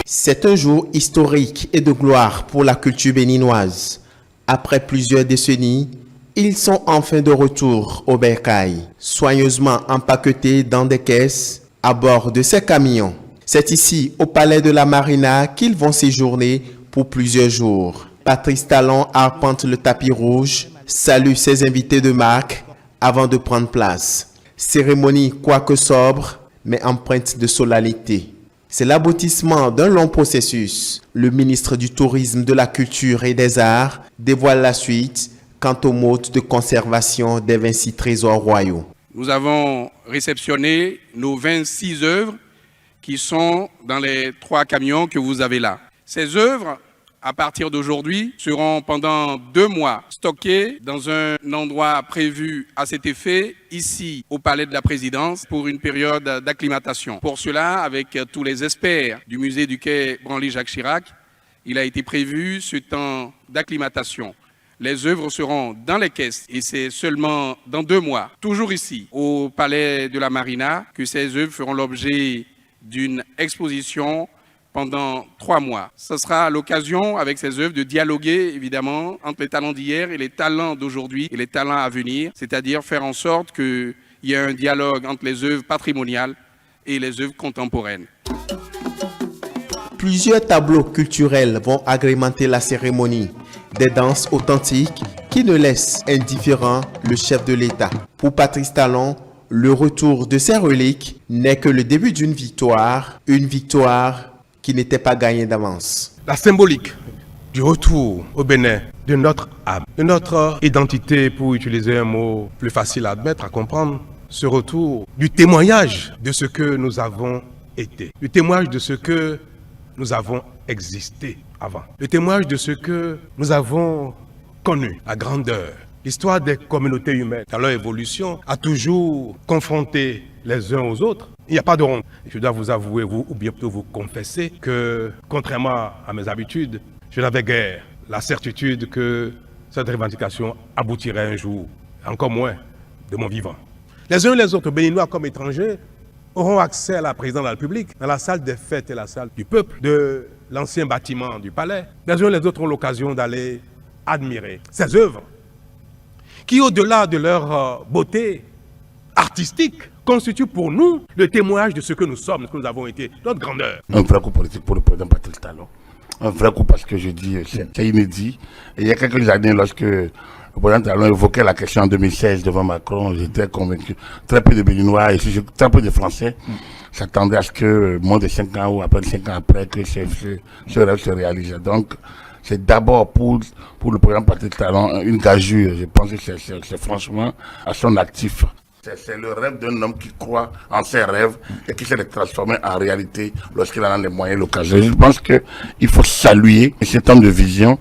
C'est un jour historique et de gloire pour la culture béninoise. Après plusieurs décennies, ils sont enfin de retour au bercail, soigneusement empaquetés dans des caisses à bord de ces camions. C'est ici, au Palais de la Marina, qu'ils vont séjourner pour plusieurs jours. Patrice Talon arpente le tapis rouge, salue ses invités de marque avant de prendre place. Cérémonie quoique sobre, mais empreinte de solennité. C'est l'aboutissement d'un long processus. Le ministre du Tourisme, de la Culture et des Arts dévoile la suite quant au mode de conservation des 26 trésors royaux. Nous avons réceptionné nos 26 œuvres qui sont dans les 3 camions que vous avez là. Ces œuvres, à partir d'aujourd'hui, seront pendant 2 mois stockées dans un endroit prévu à cet effet, ici au Palais de la Présidence, pour une période d'acclimatation. Pour cela, avec tous les experts du musée du quai Branly-Jacques Chirac, il a été prévu ce temps d'acclimatation. Les œuvres seront dans les caisses et c'est seulement dans 2 mois, toujours ici, au Palais de la Marina, que ces œuvres feront l'objet d'une exposition pendant 3 mois. Ce sera l'occasion, avec ces œuvres, de dialoguer évidemment entre les talents d'hier et les talents d'aujourd'hui et les talents à venir, c'est-à-dire faire en sorte qu'il y ait un dialogue entre les œuvres patrimoniales et les œuvres contemporaines. Plusieurs tableaux culturels vont agrémenter la cérémonie. Des danses authentiques qui ne laissent indifférent le chef de l'État. Pour Patrice Talon, le retour de ces reliques n'est que le début d'une victoire, une victoire qui n'était pas gagnée d'avance. La symbolique du retour au Bénin de notre âme, de notre identité, pour utiliser un mot plus facile à admettre, à comprendre, ce retour du témoignage de ce que nous avons été, du témoignage de ce que nous avons existé avant, le témoignage de ce que nous avons connu, la grandeur. L'histoire des communautés humaines, dans leur évolution, a toujours confronté les uns aux autres. Il n'y a pas de honte. Je dois vous avouer, ou bien plutôt vous confesser, que contrairement à mes habitudes, je n'avais guère la certitude que cette revendication aboutirait un jour, encore moins de mon vivant. Les uns et les autres, béninois comme étrangers, auront accès à la présidence de la République dans la salle des fêtes et la salle du peuple de l'ancien bâtiment du palais. Les uns et les autres auront l'occasion d'aller admirer ces œuvres qui, au-delà de leur beauté artistique, constituent pour nous le témoignage de ce que nous sommes, de ce que nous avons été, notre grandeur. Un vrai coup politique pour le président Patrice Talon. Un vrai coup parce que je dis, c'est inédit. Et il y a quelques années, lorsque le président Talon évoquait la question en 2016 devant Macron, j'étais convaincu. Très peu de Béninois et très peu de Français s'attendaient à ce que, moins de 5 ans ou à peine 5 ans après, que ce rêve se réalise. Donc, c'est d'abord pour le président Patrice Talon une gageure. Je pense que c'est franchement à son actif. C'est le rêve d'un homme qui croit en ses rêves et qui s'est transformé en réalité lorsqu'il en a les moyens, l'occasion. Je pense qu'il faut saluer cet homme de vision.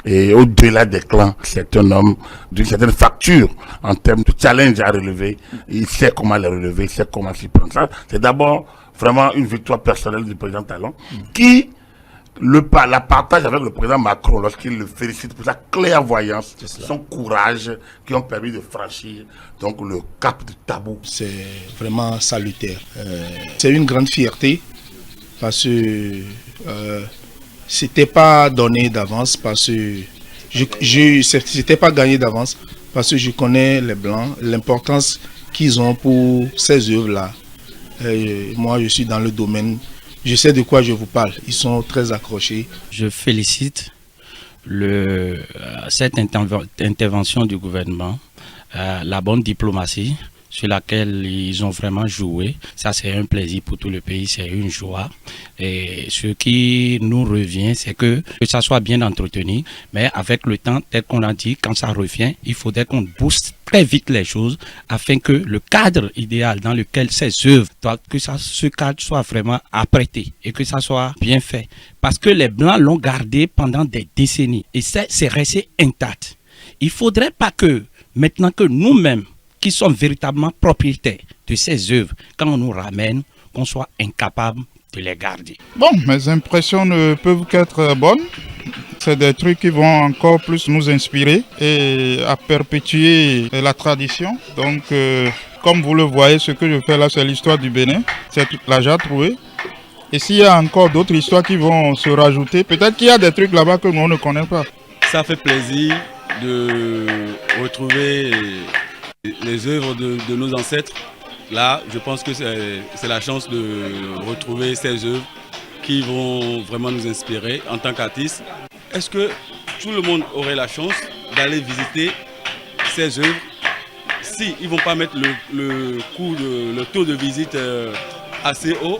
Et au-delà des clans, c'est un homme d'une certaine facture en termes de challenge à relever. Il sait comment les relever, il sait comment s'y prendre. Ça, c'est d'abord vraiment une victoire personnelle du président Talon qui la partage avec le président Macron lorsqu'il le félicite pour sa clairvoyance, son courage qui ont permis de franchir donc le cap du tabou. C'est vraiment salutaire. C'est une grande fierté parce que c'était pas donné d'avance, parce que c'était pas gagné d'avance, parce que je connais les Blancs, l'importance qu'ils ont pour ces œuvres-là. Moi, je suis dans le domaine. Je sais de quoi je vous parle. Ils sont très accrochés. Je félicite cette intervention du gouvernement, la bonne diplomatie sur laquelle ils ont vraiment joué. Ça, c'est un plaisir pour tout le pays, c'est une joie. Et ce qui nous revient, c'est que ça soit bien entretenu, mais avec le temps, tel qu'on a dit, quand ça revient, il faudrait qu'on booste très vite les choses afin que le cadre idéal dans lequel ces œuvres, ce cadre soit vraiment apprêté et que ça soit bien fait. Parce que les Blancs l'ont gardé pendant des décennies et c'est resté intact. Il ne faudrait pas que, maintenant que nous-mêmes, qui sommes véritablement propriétaires de ces œuvres, quand on nous ramène, qu'on soit incapable de les garder. Bon, mes impressions ne peuvent qu'être bonnes. C'est des trucs qui vont encore plus nous inspirer et à perpétuer la tradition. Donc, comme vous le voyez, ce que je fais là, c'est l'histoire du Bénin. C'est la j'ai trouvé. Et s'il y a encore d'autres histoires qui vont se rajouter, peut-être qu'il y a des trucs là-bas que nous on ne connaît pas. Ça fait plaisir de retrouver les œuvres de nos ancêtres. Là, je pense que c'est la chance de retrouver ces œuvres qui vont vraiment nous inspirer en tant qu'artistes. Est-ce que tout le monde aurait la chance d'aller visiter ces œuvres si ils ne vont pas mettre le taux de visite assez haut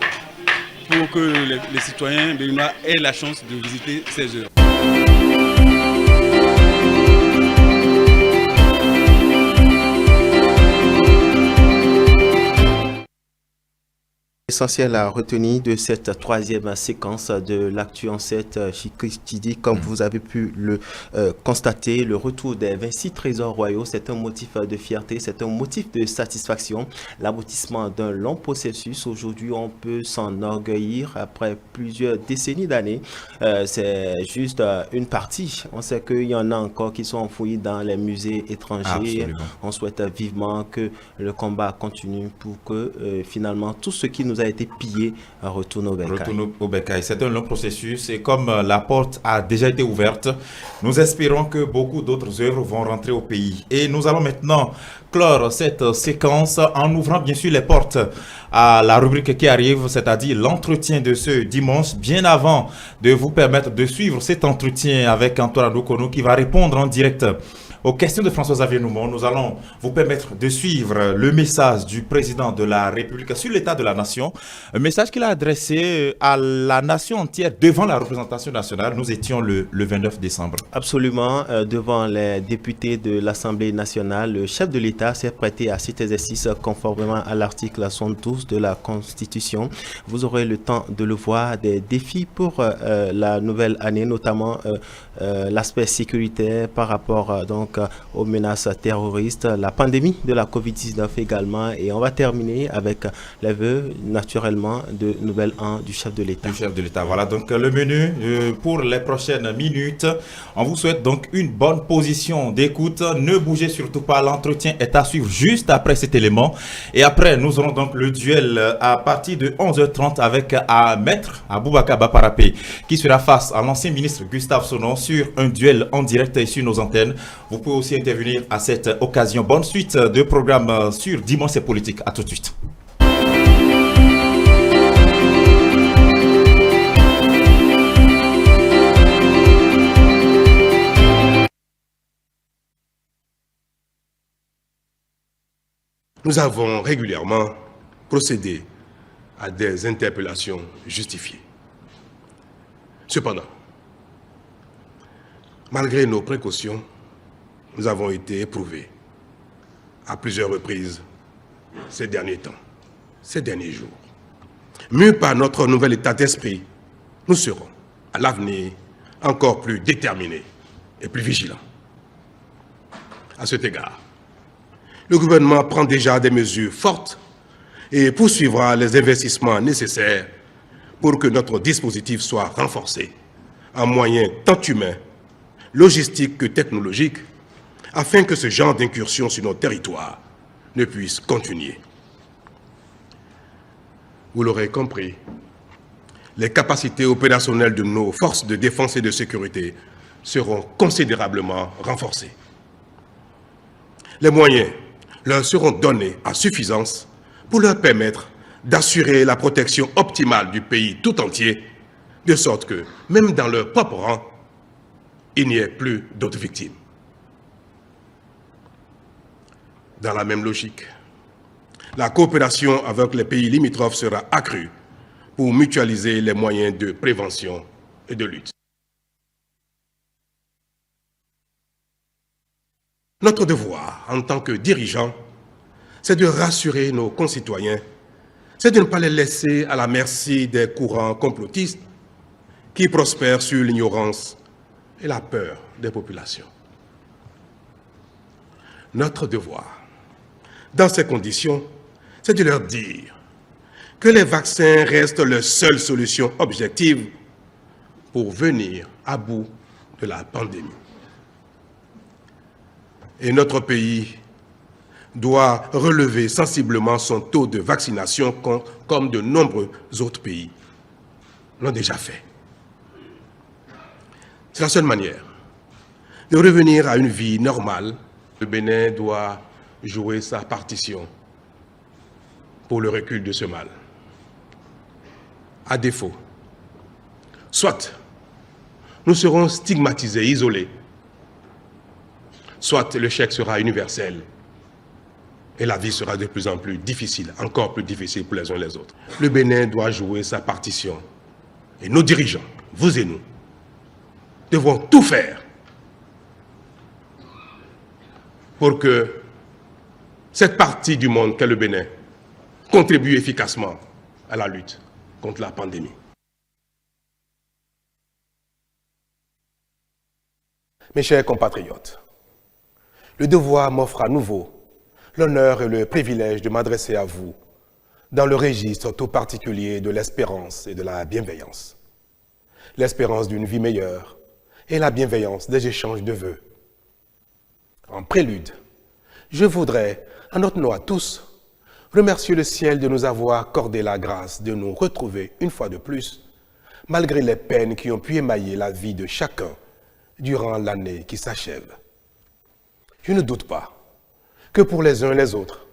pour que les citoyens béninois aient la chance de visiter ces œuvres? L'essentiel à retenir de cette troisième séquence de l'Actu en 7 Chikritidi, comme vous avez pu le constater, le retour des 26 trésors royaux, c'est un motif de fierté, c'est un motif de satisfaction, l'aboutissement d'un long processus. Aujourd'hui, on peut s'enorgueillir après plusieurs décennies d'années. C'est juste une partie. On sait qu'il y en a encore qui sont enfouis dans les musées étrangers. Absolument. On souhaite vivement que le combat continue pour que finalement tout ce qui nous a été pillé retourne au bercail. Retourne au bercail. C'est un long processus et comme la porte a déjà été ouverte, nous espérons que beaucoup d'autres œuvres vont rentrer au pays. Et nous allons maintenant clore cette séquence en ouvrant bien sûr les portes à la rubrique qui arrive, c'est-à-dire l'entretien de ce dimanche, bien avant de vous permettre de suivre cet entretien avec Antoine Adokono qui va répondre en direct aux questions de François-Xavier Noumon. Nous allons vous permettre de suivre le message du président de la République sur l'état de la nation, un message qu'il a adressé à la nation entière devant la représentation nationale. Nous étions le 29 décembre. Absolument, devant les députés de l'Assemblée nationale, le chef de l'État s'est prêté à cet exercice conformément à l'article 72 de la Constitution. Vous aurez le temps de le voir, des défis pour la nouvelle année, notamment l'aspect sécuritaire par rapport aux menaces terroristes, la pandémie de la Covid-19 également, et on va terminer avec les vœux naturellement de nouvel an du chef de l'État. Du chef de l'État, voilà donc le menu pour les prochaines minutes. On vous souhaite donc une bonne position d'écoute. Ne bougez surtout pas, l'entretien est à suivre juste après cet élément. Et après, nous aurons donc le duel à partir de 11h30 avec Maître Aboubakar Baparapé qui sera face à l'ancien ministre Gustave Sonon sur un duel en direct et sur nos antennes. Vous pouvez aussi intervenir à cette occasion. Bonne suite de programme sur Dimanche et Politique. À tout de suite. Nous avons régulièrement procédé à des interpellations justifiées. Cependant, malgré nos précautions, nous avons été éprouvés à plusieurs reprises ces derniers temps, ces derniers jours. Mus par notre nouvel état d'esprit, nous serons à l'avenir encore plus déterminés et plus vigilants. À cet égard, le gouvernement prend déjà des mesures fortes et poursuivra les investissements nécessaires pour que notre dispositif soit renforcé en moyens tant humains, logistiques que technologiques, afin que ce genre d'incursion sur nos territoires ne puisse continuer. Vous l'aurez compris, les capacités opérationnelles de nos forces de défense et de sécurité seront considérablement renforcées. Les moyens leur seront donnés à suffisance pour leur permettre d'assurer la protection optimale du pays tout entier, de sorte que, même dans leur propre rang, il n'y ait plus d'autres victimes. Dans la même logique, la coopération avec les pays limitrophes sera accrue pour mutualiser les moyens de prévention et de lutte. Notre devoir en tant que dirigeants, c'est de rassurer nos concitoyens, c'est de ne pas les laisser à la merci des courants complotistes qui prospèrent sur l'ignorance et la peur des populations. Notre devoir, dans ces conditions, c'est de leur dire que les vaccins restent leur seule solution objective pour venir à bout de la pandémie. Et notre pays doit relever sensiblement son taux de vaccination comme de nombreux autres pays l'ont déjà fait. C'est la seule manière de revenir à une vie normale. Le Bénin doit jouer sa partition pour le recul de ce mal. À défaut, soit nous serons stigmatisés, isolés, soit le chèque sera universel et la vie sera de plus en plus difficile, encore plus difficile pour les uns et les autres. Le Bénin doit jouer sa partition et nos dirigeants, vous et nous, devons tout faire pour que cette partie du monde qu'est le Bénin contribue efficacement à la lutte contre la pandémie. Mes chers compatriotes, le devoir m'offre à nouveau l'honneur et le privilège de m'adresser à vous dans le registre tout particulier de l'espérance et de la bienveillance. L'espérance d'une vie meilleure et la bienveillance des échanges de vœux. En prélude, je voudrais, en notre nom à tous, remercier le ciel de nous avoir accordé la grâce de nous retrouver une fois de plus, malgré les peines qui ont pu émailler la vie de chacun durant l'année qui s'achève. Je ne doute pas que pour les uns et les autres,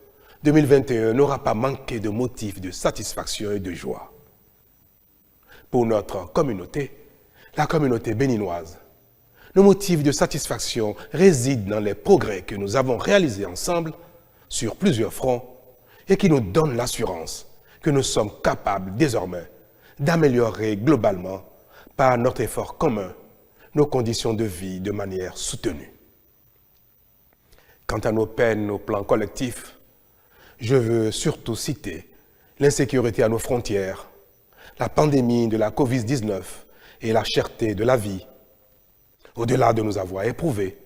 2021 n'aura pas manqué de motifs de satisfaction et de joie. Pour notre communauté, la communauté béninoise, nos motifs de satisfaction résident dans les progrès que nous avons réalisés ensemble sur plusieurs fronts et qui nous donnent l'assurance que nous sommes capables désormais d'améliorer globalement par notre effort commun nos conditions de vie de manière soutenue. Quant à nos peines au plan collectif, je veux surtout citer l'insécurité à nos frontières, la pandémie de la Covid-19 et la cherté de la vie. Au-delà de nous avoir éprouvés,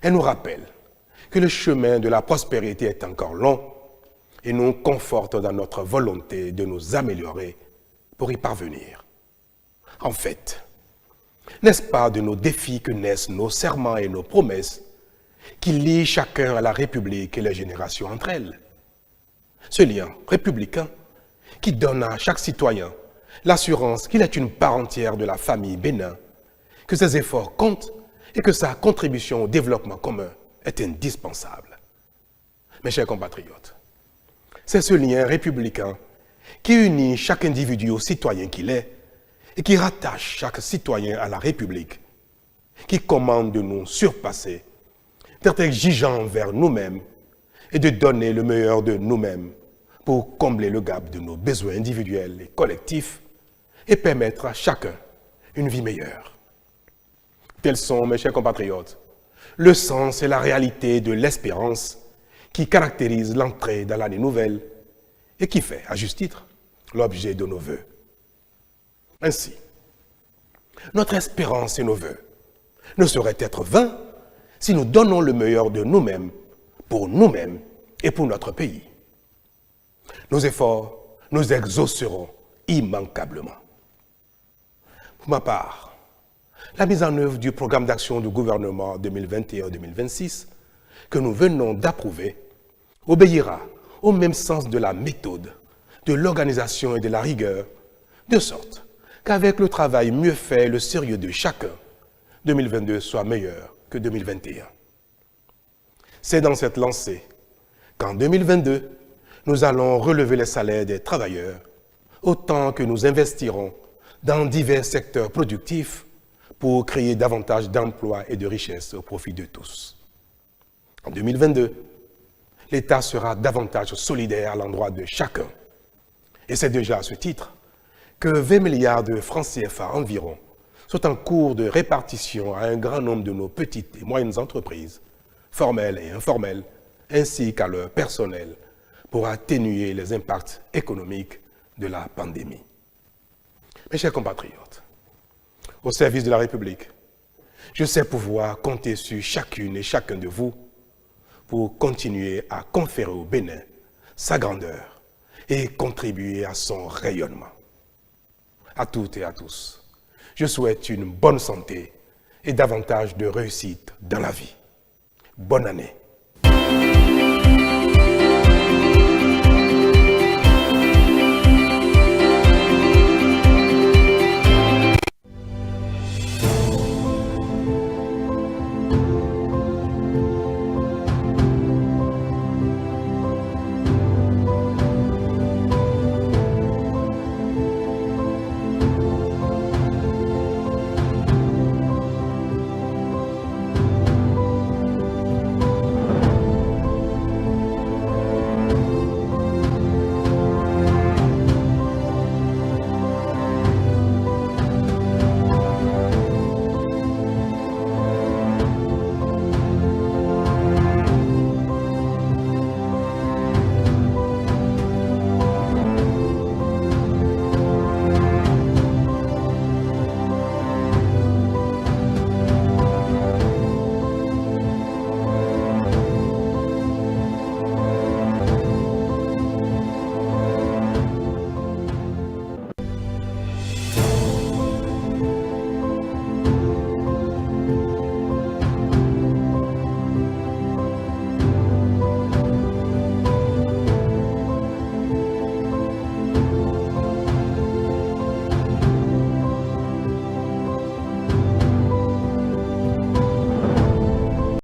elle nous rappelle que le chemin de la prospérité est encore long et nous conforte dans notre volonté de nous améliorer pour y parvenir. En fait, n'est-ce pas de nos défis que naissent nos serments et nos promesses qui lient chacun à la République et les générations entre elles? Ce lien républicain qui donne à chaque citoyen l'assurance qu'il est une part entière de la famille Bénin, que ses efforts comptent et que sa contribution au développement commun est indispensable. Mes chers compatriotes, c'est ce lien républicain qui unit chaque individu au citoyen qu'il est et qui rattache chaque citoyen à la République, qui commande de nous surpasser, d'être exigeants envers nous-mêmes et de donner le meilleur de nous-mêmes pour combler le gap de nos besoins individuels et collectifs et permettre à chacun une vie meilleure. Tels sont, mes chers compatriotes, le sens et la réalité de l'espérance qui caractérise l'entrée dans l'année nouvelle et qui fait, à juste titre, l'objet de nos vœux. Ainsi, notre espérance et nos vœux ne sauraient être vains si nous donnons le meilleur de nous-mêmes pour nous-mêmes et pour notre pays. Nos efforts nous exauceront immanquablement. Pour ma part, la mise en œuvre du programme d'action du gouvernement 2021-2026 que nous venons d'approuver obéira au même sens de la méthode, de l'organisation et de la rigueur, de sorte qu'avec le travail mieux fait et le sérieux de chacun, 2022 soit meilleur que 2021. C'est dans cette lancée qu'en 2022, nous allons relever les salaires des travailleurs, autant que nous investirons dans divers secteurs productifs pour créer davantage d'emplois et de richesses au profit de tous. En 2022, l'État sera davantage solidaire à l'endroit de chacun. Et c'est déjà à ce titre que 20 milliards de francs CFA environ sont en cours de répartition à un grand nombre de nos petites et moyennes entreprises, formelles et informelles, ainsi qu'à leur personnel, pour atténuer les impacts économiques de la pandémie. Mes chers compatriotes, au service de la République, je sais pouvoir compter sur chacune et chacun de vous pour continuer à conférer au Bénin sa grandeur et contribuer à son rayonnement. À toutes et à tous, je souhaite une bonne santé et davantage de réussite dans la vie. Bonne année.